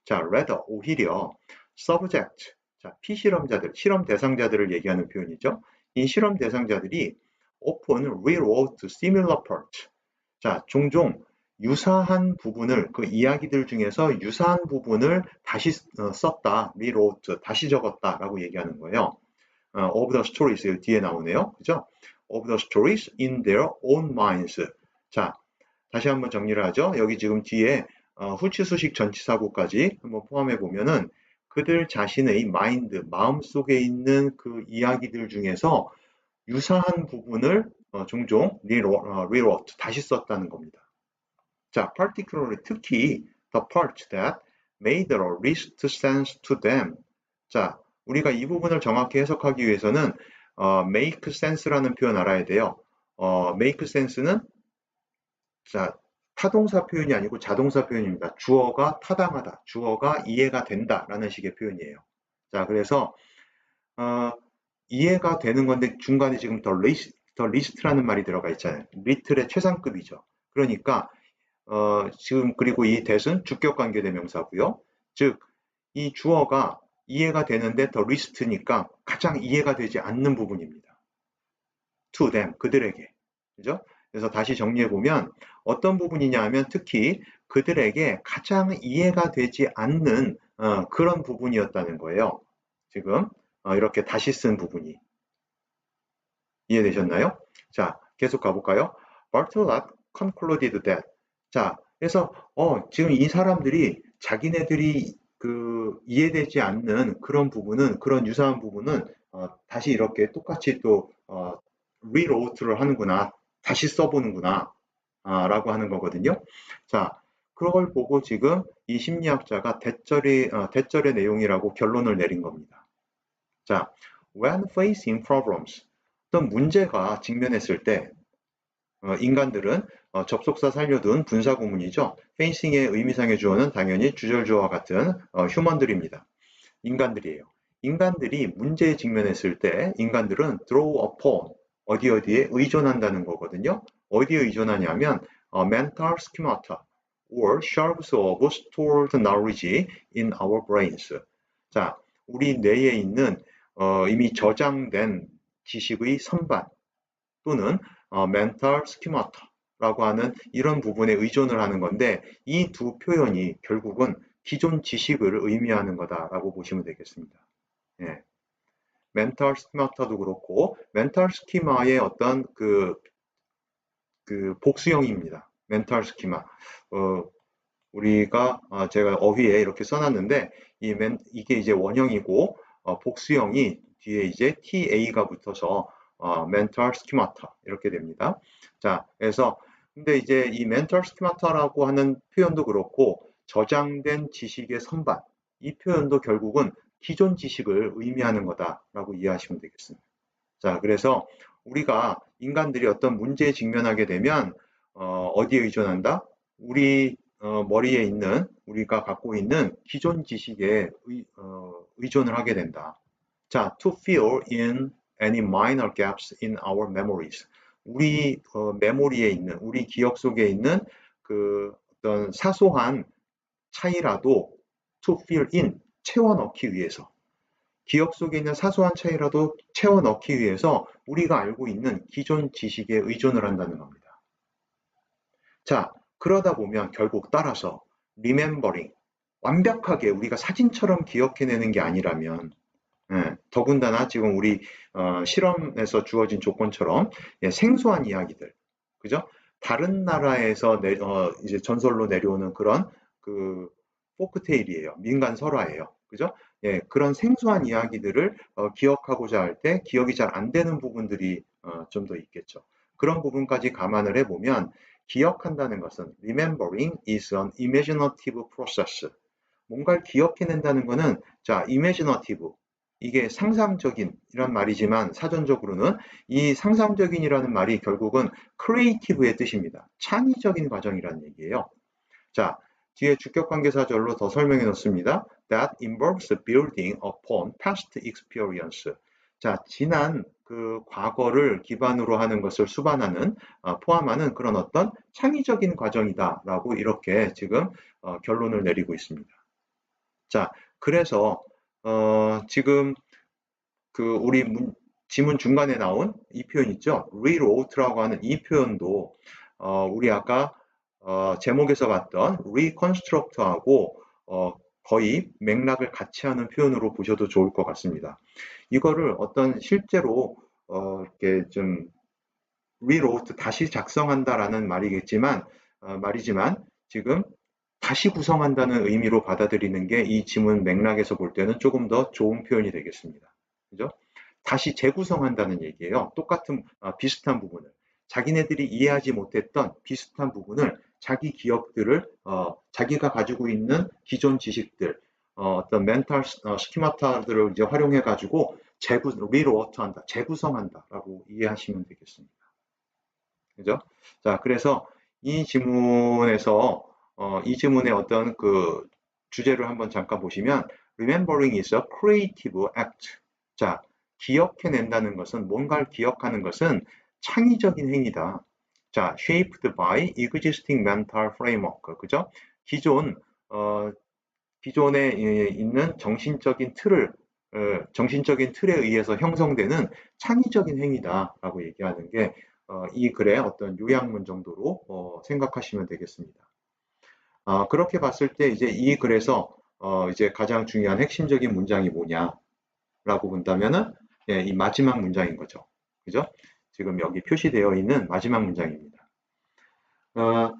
자, rather, 오히려 subject, 자, 피실험자들, 실험 대상자들을 얘기하는 표현이죠. 이 실험 대상자들이 often rewrote similar parts. 자, 종종 유사한 부분을, 그 이야기들 중에서 유사한 부분을 다시 썼다, rewrote, 다시 적었다라고 얘기하는 거예요. of the stories 뒤에 나오네요. 그죠? of the stories in their own minds. 자, 다시 한번 정리를 하죠. 여기 지금 뒤에 후치수식 전치사구까지 한번 포함해 보면은 그들 자신의 마인드, 마음속에 있는 그 이야기들 중에서 유사한 부분을 종종 rewrote, 다시 썼다는 겁니다. 자, particularly 특히 the part that made the least sense to them. 자, 우리가 이 부분을 정확히 해석하기 위해서는 make sense라는 표현 알아야 돼요. make sense는 자, 타동사 표현이 아니고 자동사 표현입니다. 주어가 타당하다, 주어가 이해가 된다라는 식의 표현이에요. 자, 그래서 이해가 되는 건데 중간에 지금 더 리스트라는 말이 들어가 있잖아요. 리틀의 최상급이죠. 그러니까 지금 그리고 이 that은 주격 관계 대명사고요. 즉, 이 주어가 이해가 되는데 더 리스트니까 가장 이해가 되지 않는 부분입니다. to them, 그들에게. 그죠? 그래서 다시 정리해 보면 어떤 부분이냐 하면 특히 그들에게 가장 이해가 되지 않는 그런 부분이었다는 거예요. 지금 이렇게 다시 쓴 부분이. 이해되셨나요? 자, 계속 가볼까요? Bartolot concluded that. 자, 그래서 지금 이 사람들이 자기네들이 그 이해되지 않는 그런 부분은, 그런 유사한 부분은 다시 이렇게 똑같이 또 rewrote를 하는구나, 다시 써보는구나 라고 하는 거거든요. 자, 그걸 보고 지금 이 심리학자가 대절의 내용이라고 결론을 내린 겁니다. 자, when facing problems, 어떤 문제가 직면했을 때 인간들은 접속사 살려둔 분사 구문이죠. facing의 의미상의 주어는 당연히 주절주어와 같은 휴먼들입니다. 인간들이에요. 인간들이 문제에 직면했을 때 인간들은 draw upon, 어디에 의존한다는 거거든요. 어디에 의존하냐면 mental schemata or shelves of stored knowledge in our brains. 자, 우리 뇌에 있는 이미 저장된 지식의 선반 또는 mental schemata라고 하는 이런 부분에 의존을 하는 건데 이 두 표현이 결국은 기존 지식을 의미하는 거다라고 보시면 되겠습니다. 예. 멘탈 스키마타도 그렇고 멘탈 스키마의 어떤 그 복수형입니다. 멘탈 스키마. 우리가 제가 어휘에 이렇게 써놨는데 이게 이제 원형이고 복수형이 뒤에 이제 TA가 붙어서 멘탈 스키마타 이렇게 됩니다. 자, 그래서 근데 이제 이 멘탈 스키마타라고 하는 표현도 그렇고 저장된 지식의 선반 이 표현도 결국은 기존 지식을 의미하는 거다라고 이해하시면 되겠습니다. 자, 그래서 우리가 인간들이 어떤 문제에 직면하게 되면 어디에 의존한다? 우리 머리에 있는 우리가 갖고 있는 기존 지식에 의존을 하게 된다. 자, to fill in any minor gaps in our memories. 우리 메모리에 있는, 우리 기억 속에 있는 그 어떤 사소한 차이라도 to fill in, 채워 넣기 위해서. 기억 속에 있는 사소한 차이라도 채워 넣기 위해서 우리가 알고 있는 기존 지식에 의존을 한다는 겁니다. 자, 그러다 보면 결국 따라서 remembering, 완벽하게 우리가 사진처럼 기억해내는 게 아니라면 더군다나 지금 우리 실험에서 주어진 조건처럼 생소한 이야기들, 그죠? 다른 나라에서 이제 전설로 내려오는 그런 그 포크테일이에요. 민간 설화예요. 그죠? 예, 그런 생소한 이야기들을 기억하고자 할 때 기억이 잘 안 되는 부분들이 좀 더 있겠죠. 그런 부분까지 감안을 해보면 기억한다는 것은 remembering is an imaginative process. 뭔가를 기억해낸다는 것은 자, imaginative. 이게 상상적인 이란 말이지만 사전적으로는 이 상상적인이라는 말이 결국은 creative의 뜻입니다. 창의적인 과정이라는 얘기예요. 자, 뒤에 주격관계사절로 더 설명해 놓습니다. That involves building upon past experience. 자, 지난 그 과거를 기반으로 하는 것을 수반하는, 포함하는 그런 어떤 창의적인 과정이다라고 이렇게 지금 결론을 내리고 있습니다. 자, 그래서 지금 그 우리 지문 중간에 나온 이 표현 있죠? rewrote라고 하는 이 표현도 우리 아까 제목에서 봤던 reconstruct하고 거의 맥락을 같이 하는 표현으로 보셔도 좋을 것 같습니다. 이거를 어떤 실제로 이렇게 좀 rewrote 다시 작성한다라는 말이지만 지금 다시 구성한다는 의미로 받아들이는 게 이 지문 맥락에서 볼 때는 조금 더 좋은 표현이 되겠습니다. 그죠? 다시 재구성한다는 얘기예요. 똑같은 비슷한 부분을 자기네들이 이해하지 못했던 비슷한 부분을 자기 기억들을 자기가 가지고 있는 기존 지식들 어떤 멘탈 스키마타들을 이제 활용해 가지고 리로어트한다, 재구성한다라고 이해하시면 되겠습니다. 그죠? 자, 그래서 이 지문에서 이 지문의 어떤 그 주제를 한번 잠깐 보시면 remembering is a creative act. 자, 기억해낸다는 것은 뭔가를 기억하는 것은 창의적인 행위다. 자, shaped by existing mental framework. 그죠? 기존 기존에 있는 정신적인 틀에 의해서 형성되는 창의적인 행위다라고 얘기하는 게 이 글의 어떤 요약문 정도로 생각하시면 되겠습니다. 그렇게 봤을 때 이제 이 글에서 이제 가장 중요한 핵심적인 문장이 뭐냐라고 본다면은 예, 이 마지막 문장인 거죠. 그죠? 지금 여기 표시되어 있는 마지막 문장입니다. 어,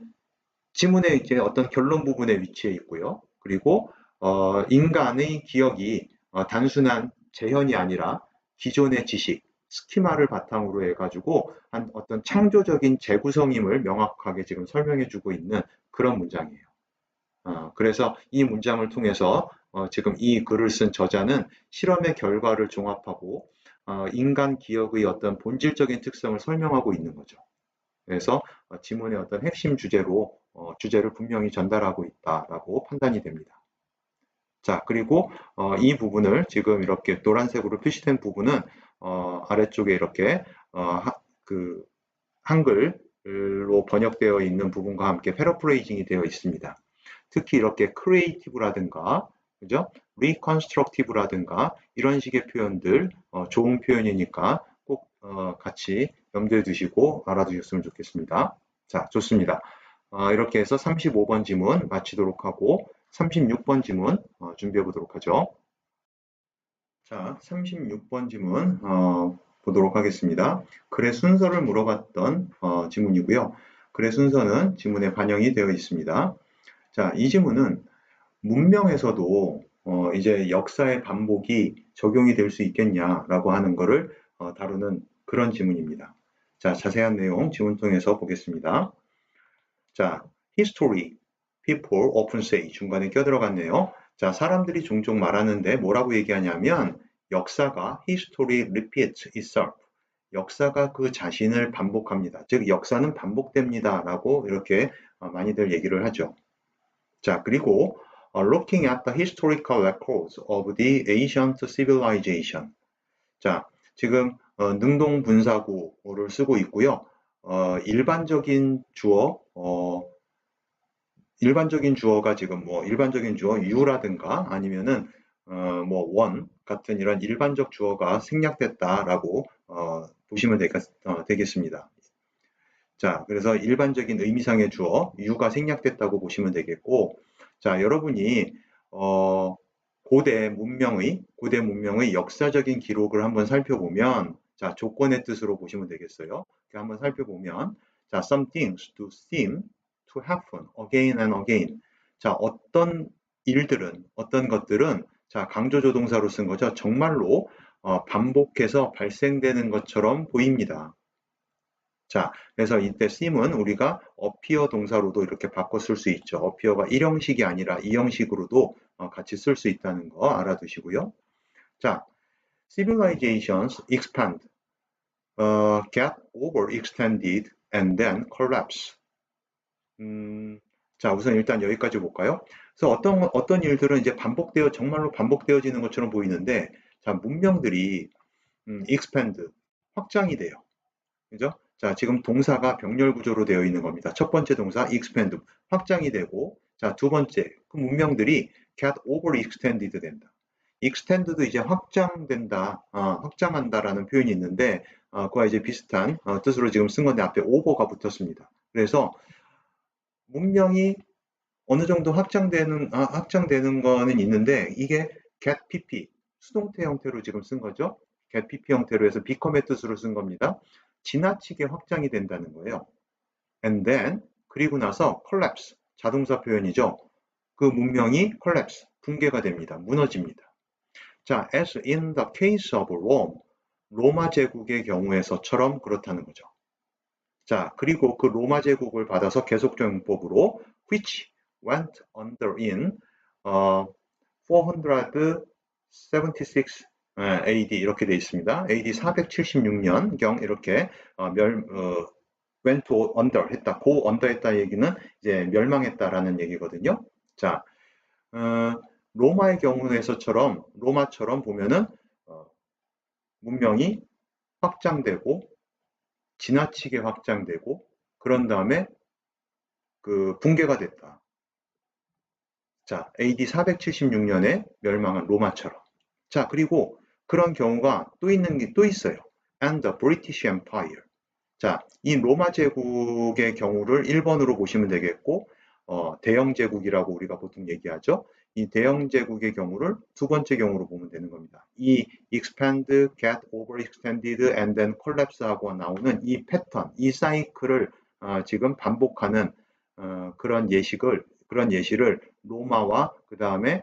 지문의 이제 어떤 결론 부분에 위치해 있고요. 그리고 인간의 기억이 단순한 재현이 아니라 기존의 지식, 스키마를 바탕으로 해가지고 한 어떤 창조적인 재구성임을 명확하게 지금 설명해주고 있는 그런 문장이에요. 그래서 이 문장을 통해서 지금 이 글을 쓴 저자는 실험의 결과를 종합하고 인간 기억의 어떤 본질적인 특성을 설명하고 있는 거죠. 그래서 지문의 어떤 핵심 주제를 분명히 전달하고 있다라고 판단이 됩니다. 자, 그리고 이 부분을 지금 이렇게 노란색으로 표시된 부분은 아래쪽에 이렇게 그 한글로 번역되어 있는 부분과 함께 패러프레이징이 되어 있습니다. 특히 이렇게 creative라든가 그죠? reconstructive라든가 이런 식의 표현들 좋은 표현이니까 꼭 같이 염두에 두시고 알아두셨으면 좋겠습니다. 자, 좋습니다. 이렇게 해서 35번 지문 마치도록 하고 36번 지문 준비해 보도록 하죠. 자, 36번 지문 보도록 하겠습니다. 글의 순서를 물어봤던 지문이고요. 글의 순서는 지문에 반영이 되어 있습니다. 자, 이 지문은 문명에서도 이제 역사의 반복이 적용이 될 수 있겠냐라고 하는 것을 다루는 그런 지문입니다. 자, 자세한 내용 지문 통해서 보겠습니다. 자, history, people often say 중간에 껴들어갔네요. 자, 사람들이 종종 말하는데 뭐라고 얘기하냐면 역사가 history repeats itself. 역사가 그 자신을 반복합니다. 즉 역사는 반복됩니다라고 이렇게 많이들 얘기를 하죠. 자, 그리고 looking at the historical records of the ancient civilization. 자, 지금 능동분사구를 쓰고 있고요. 일반적인 주어가 지금 뭐 일반적인 주어 you라든가 아니면은 뭐 one 같은 이런 일반적 주어가 생략됐다라고 보시면 되겠습니다. 자, 그래서 일반적인 의미상의 주어 you가 생략됐다고 보시면 되겠고, 자, 여러분이 고대 문명의 역사적인 기록을 한번 살펴보면, 자, 조건의 뜻으로 보시면 되겠어요. 한번 살펴보면, 자, some things do seem to happen again and again. 자, 어떤 것들은, 자, 강조조동사로 쓴 거죠. 정말로 반복해서 발생되는 것처럼 보입니다. 자, 그래서 이때 seem은 우리가 appear 동사로도 이렇게 바꿔 쓸 수 있죠. appear가 1형식이 아니라 2형식으로도 같이 쓸 수 있다는 거 알아두시고요. 자, civilizations expand, get overextended and then collapse. 자, 우선 일단 여기까지 볼까요? 그래서 어떤 일들은 이제 정말로 반복되어지는 것처럼 보이는데, 자, 문명들이, expand, 확장이 돼요. 그죠? 자, 지금 동사가 병렬 구조로 되어 있는 겁니다. 첫 번째 동사 expand, 확장이 되고, 자, 두 번째, 그 문명들이 get overextended 된다. extend도 이제 확장된다, 확장한다라는 표현이 있는데, 그와 이제 비슷한 뜻으로 지금 쓴 건데 앞에 over가 붙었습니다. 그래서 문명이 어느 정도 확장되는 거는 있는데, 이게 get pp, 수동태 형태로 지금 쓴 거죠. get pp 형태로 해서 become의 뜻으로 쓴 겁니다. 지나치게 확장이 된다는 거예요. And then, 그리고 나서 collapse, 자동사 표현이죠. 그 문명이 collapse, 붕괴가 됩니다. 무너집니다. 자, as in the case of Rome, 로마 제국의 경우에서처럼 그렇다는 거죠. 자, 그리고 그 로마 제국을 받아서 계속적 용법으로 which went under in 476 AD 이렇게 되어 있습니다. AD 476년경 이렇게 went under 했다, go under 했다 얘기는 이제 멸망했다라는 얘기거든요. 자, 로마의 로마처럼 보면은 문명이 확장되고 지나치게 확장되고 그런 다음에 그 붕괴가 됐다. 자, AD 476년에 멸망한 로마처럼. 자, 그리고 그런 경우가 또 있는 게 또 있어요. And the British Empire. 자, 이 로마 제국의 경우를 1번으로 보시면 되겠고, 대영 제국이라고 우리가 보통 얘기하죠. 이 대영 제국의 경우를 두 번째 경우로 보면 되는 겁니다. 이 expand, get overextended, and then collapse 하고 나오는 이 패턴, 이 사이클을 지금 반복하는 그런 예시를 로마와 그 다음에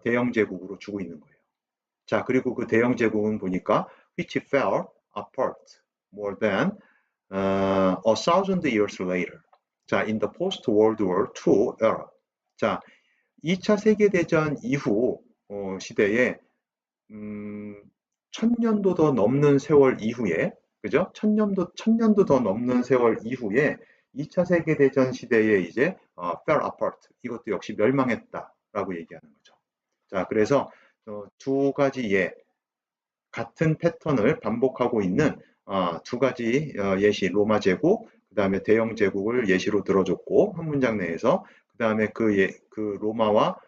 대영 제국으로 주고 있는 거예요. 자, 그리고 그 대영 제국은 보니까 which fell apart more than a thousand years later. 자, in the post-World War II era. 자, 2차 세계대전 이후 시대에 1000년도 더 넘는 세월 이후에, 그죠? 1000년도 더 넘는 세월 이후에 2차 세계대전 시대에 이제 fell apart. 이것도 역시 멸망했다라고 얘기하는 거죠. 자, 그래서 두 가지 같은 패턴을 반복하고 있는 두 가지 예시, 로마 제국, 그 다음에 대영 제국을 예시로 들어줬고, 한 문장 내에서, 그 다음에 그 로마와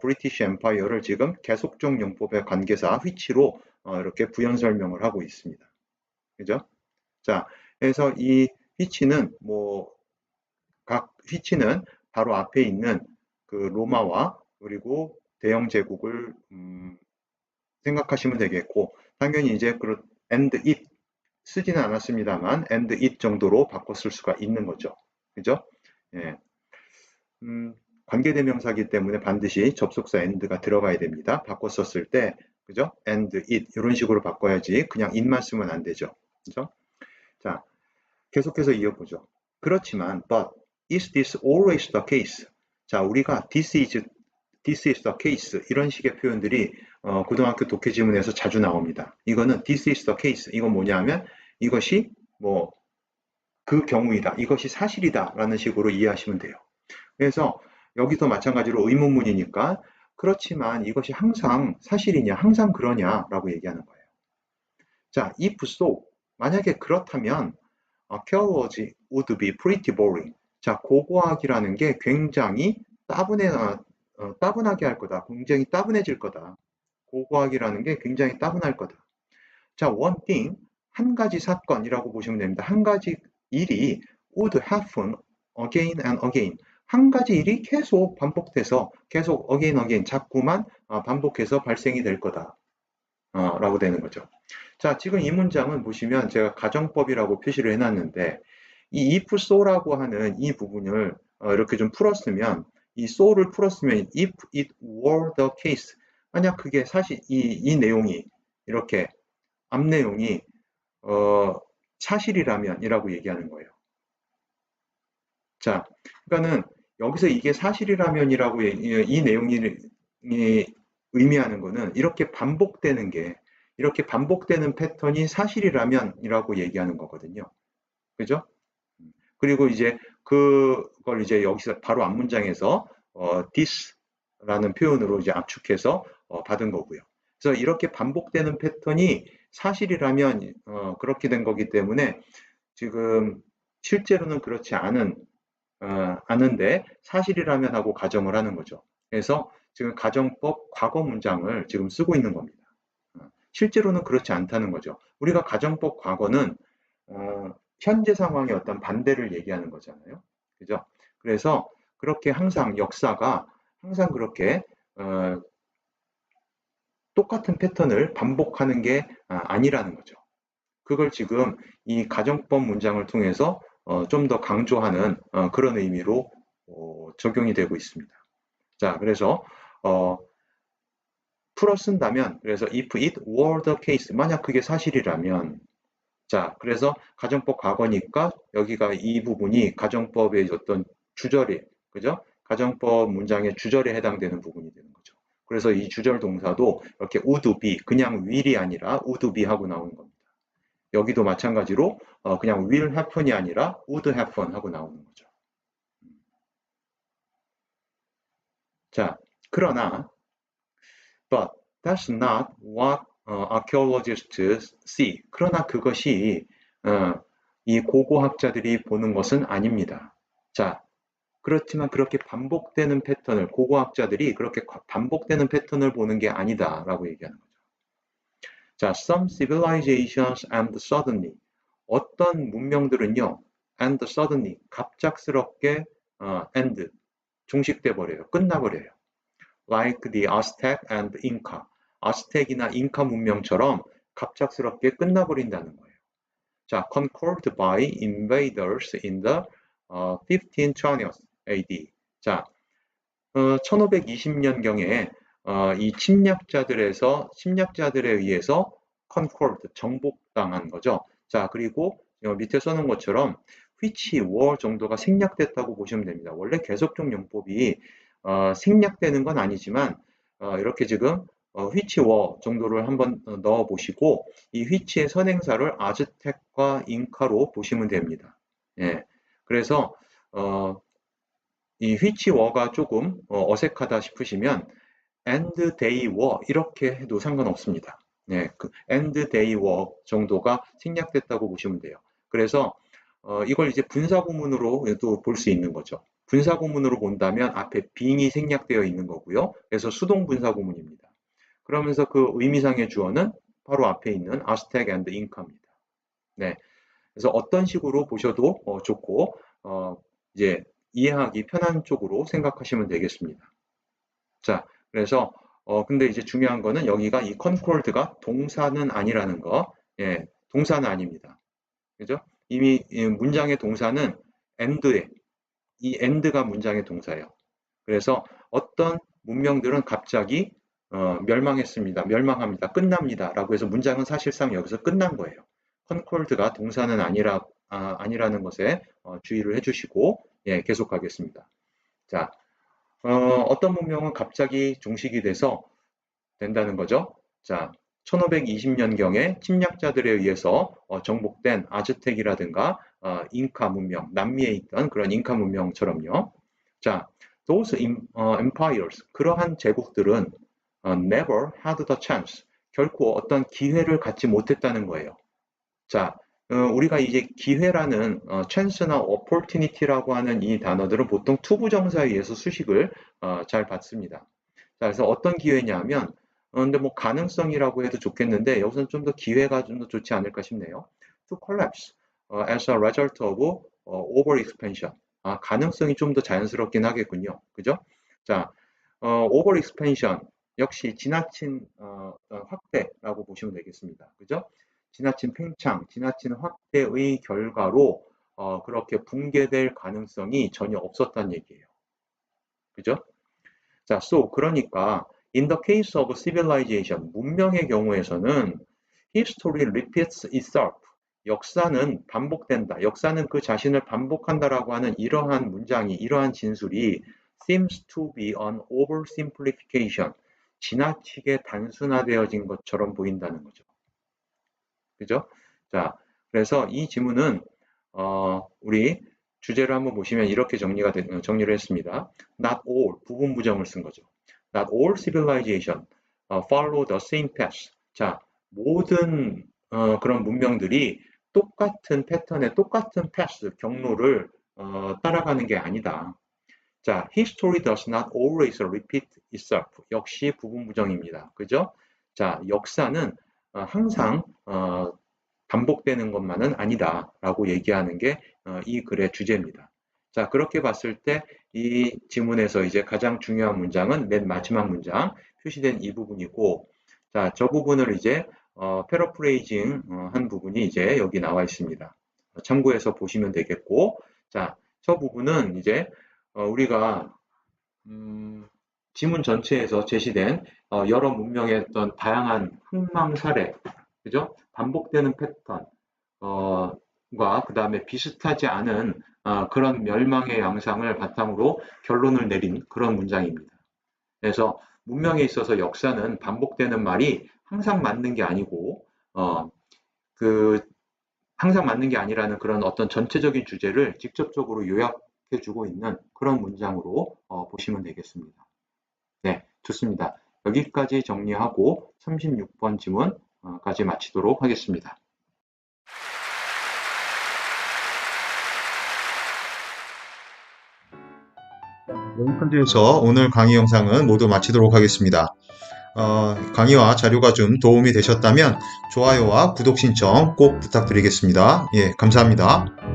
브리티시 엠파이어를 지금 계속적 용법의 관계사 which로 이렇게 부연 설명을 하고 있습니다. 그죠? 자, 그래서 이 which는 각 which는 바로 앞에 있는 그 로마와 그리고 대영 제국을 생각하시면 되겠고, 당연히 이제 and it 쓰지는 않았습니다만 and it 정도로 바꿔 쓸 수가 있는 거죠. 그죠? 예. 관계대명사기 때문에 반드시 접속사 and가 들어가야 됩니다. 바꿔 썼을 때, 그죠? and it 이런 식으로 바꿔야지 그냥 it만 쓰면 안 되죠. 그죠? 자, 계속해서 이어보죠. 그렇지만 but is this always the case? 자, 우리가 this is the case 이런 식의 표현들이 고등학교 독해 지문에서 자주 나옵니다. 이거는 this is the case. 이건 뭐냐면 이것이 그 경우이다. 이것이 사실이다. 라는 식으로 이해하시면 돼요. 그래서 여기서 마찬가지로 의문문이니까 그렇지만 이것이 항상 사실이냐, 항상 그러냐 라고 얘기하는 거예요. 자, if so, 만약에 그렇다면 archaeology would be pretty boring. 자, 고고학이라는 게 굉장히 따분하게 할 거다. 굉장히 따분해질 거다. 고고학이라는 게 굉장히 따분할 거다. 자, one thing, 한 가지 사건이라고 보시면 됩니다. 한 가지 일이 would happen again and again. 한 가지 일이 계속 반복돼서 계속 again 자꾸만 반복해서 발생이 될 거다. 라고 되는 거죠. 자, 지금 이 문장은 보시면 제가 가정법이라고 표시를 해놨는데 이 if so라고 하는 이 부분을 이렇게 좀 풀었으면 이 so를 풀었으면 if it were the case 만약 그게 사실 이 내용이 이렇게 앞 내용이 사실이라면 이라고 얘기하는 거예요. 자, 그러니까는 여기서 이게 사실이라면이라고 이 내용이 의미하는 거는 이렇게 반복되는 패턴이 사실이라면이라고 얘기하는 거거든요. 그죠? 그리고 이제 그걸 이제 여기서 바로 앞문장에서 this라는 표현으로 이제 압축해서 받은 거고요. 그래서 이렇게 반복되는 패턴이 사실이라면 그렇게 된 거기 때문에 지금 실제로는 그렇지 않은데 사실이라면 하고 가정을 하는 거죠. 그래서 지금 가정법 과거 문장을 지금 쓰고 있는 겁니다. 실제로는 그렇지 않다는 거죠. 우리가 가정법 과거는 현재 상황의 어떤 반대를 얘기하는 거잖아요. 그죠? 그래서 그렇게 항상 역사가 항상 그렇게 똑같은 패턴을 반복하는 게 아니라는 거죠. 그걸 지금 이 가정법 문장을 통해서 좀 더 강조하는 그런 의미로 적용이 되고 있습니다. 자, 그래서 풀어 쓴다면, 그래서 if it were the case, 만약 그게 사실이라면, 자, 그래서 가정법 과거니까 여기가 이 부분이 가정법의 어떤 주절이, 그죠? 가정법 문장의 주절에 해당되는 부분이 되는 거죠. 그래서 이 주절 동사도 이렇게 would be, 그냥 will이 아니라 would be 하고 나오는 겁니다. 여기도 마찬가지로 그냥 will happen이 아니라 would happen 하고 나오는 거죠. 자, 그러나 but that's not what archaeologists see. 그러나 그것이 이 고고학자들이 보는 것은 아닙니다. 자, 그렇지만 그렇게 반복되는 패턴을 고고학자들이 그렇게 반복되는 패턴을 보는 게 아니다라고 얘기하는 거죠. 자, some civilizations and suddenly 어떤 문명들은요, and suddenly 갑작스럽게 end 종식돼 버려요. 끝나버려요. Like the Aztec and Inca. 아스텍이나 잉카 문명처럼 갑작스럽게 끝나버린다는 거예요. 자, conquered by invaders in the 1520s AD. 자, 1520년경에 이 침략자들에 의해서 conquered, 정복당한 거죠. 자, 그리고 밑에 써놓은 것처럼 which were 정도가 생략됐다고 보시면 됩니다. 원래 계속적 용법이 생략되는 건 아니지만 이렇게 지금 which were 정도를 한번 넣어 보시고 이 which의 선행사를 아즈텍과 잉카로 보시면 됩니다. 예. 그래서 이 which were가 조금 어색하다 싶으시면 and they were 이렇게 해도 상관없습니다. 네, 그 and they were 정도가 생략됐다고 보시면 돼요. 그래서 이걸 이제 분사구문으로도 볼 수 있는 거죠. 분사구문으로 본다면 앞에 being이 생략되어 있는 거고요. 그래서 수동 분사구문입니다. 그러면서 그 의미상의 주어는 바로 앞에 있는 Aztec and Inca입니다. 네, 그래서 어떤 식으로 보셔도 좋고 이제 이해하기 편한 쪽으로 생각하시면 되겠습니다. 자, 그래서 근데 이제 중요한 거는 여기가 이 conquered가 동사는 아니라는 거. 예, 동사는 아닙니다. 그죠? 이미 문장의 동사는 and에 이 and가 문장의 동사예요. 그래서 어떤 문명들은 갑자기 멸망했습니다. 멸망합니다. 끝납니다. 라고 해서 문장은 사실상 여기서 끝난 거예요. conquered가 동사는 아니라는 것에 주의를 해주시고 예, 계속하겠습니다. 자, 어떤 문명은 갑자기 종식이 돼서 된다는 거죠. 자, 1520년경에 침략자들에 의해서 정복된 아즈텍이라든가 잉카 문명, 남미에 있던 그런 잉카 문명처럼요. 자, those empires, 그러한 제국들은 never had the chance, 결코 어떤 기회를 갖지 못했다는 거예요. 자, 우리가 이제 기회라는 chance나 opportunity라고 하는 이 단어들은 보통 투부정사에 의해서 수식을 잘 받습니다. 자, 그래서 어떤 기회냐면 근데 뭐 가능성이라고 해도 좋겠는데 여기서는 좀 더 기회가 좀 더 좋지 않을까 싶네요. To collapse as a result of over expansion. 가능성이 좀 더 자연스럽긴 하겠군요. 그죠? 자, over expansion 역시 지나친 확대라고 보시면 되겠습니다. 그죠? 지나친 팽창, 지나친 확대의 결과로 그렇게 붕괴될 가능성이 전혀 없었다는 얘기예요. 그죠? 자, so 그러니까 in the case of civilization, 문명의 경우에서는 history repeats itself. 역사는 반복된다. 역사는 그 자신을 반복한다라고 하는 이러한 문장이, 이러한 진술이 seems to be an oversimplification. 지나치게 단순화되어진 것처럼 보인다는 거죠. 그죠? 자, 그래서 이 지문은 우리 주제를 한번 보시면 이렇게 정리를 했습니다. Not all, 부분 부정을 쓴 거죠. Not all civilization follow the same path. 자, 모든 그런 문명들이 똑같은 패턴의 똑같은 path, 경로를 따라가는 게 아니다. 자, history does not always repeat itself. 역시 부분 부정입니다. 그죠? 자, 역사는 항상 반복되는 것만은 아니다 라고 얘기하는 게 이 글의 주제입니다. 자, 그렇게 봤을 때 이 지문에서 이제 가장 중요한 문장은 맨 마지막 문장 표시된 이 부분이고, 자, 저 부분을 이제 패러프레이징 한 부분이 이제 여기 나와 있습니다. 참고해서 보시면 되겠고, 자, 저 부분은 이제 우리가 지문 전체에서 제시된 여러 문명의 어떤 다양한 흥망 사례, 그죠? 반복되는 패턴, 그 다음에 비슷하지 않은 그런 멸망의 양상을 바탕으로 결론을 내린 그런 문장입니다. 그래서 문명에 있어서 역사는 반복되는 말이 항상 맞는 게 아니고, 항상 맞는 게 아니라는 그런 어떤 전체적인 주제를 직접적으로 요약해주고 있는 그런 문장으로 보시면 되겠습니다. 네, 좋습니다. 여기까지 정리하고 36번 지문까지 마치도록 하겠습니다. 여기까지해서 오늘 강의 영상은 모두 마치도록 하겠습니다. 강의와 자료가 좀 도움이 되셨다면 좋아요와 구독 신청 꼭 부탁드리겠습니다. 예, 감사합니다.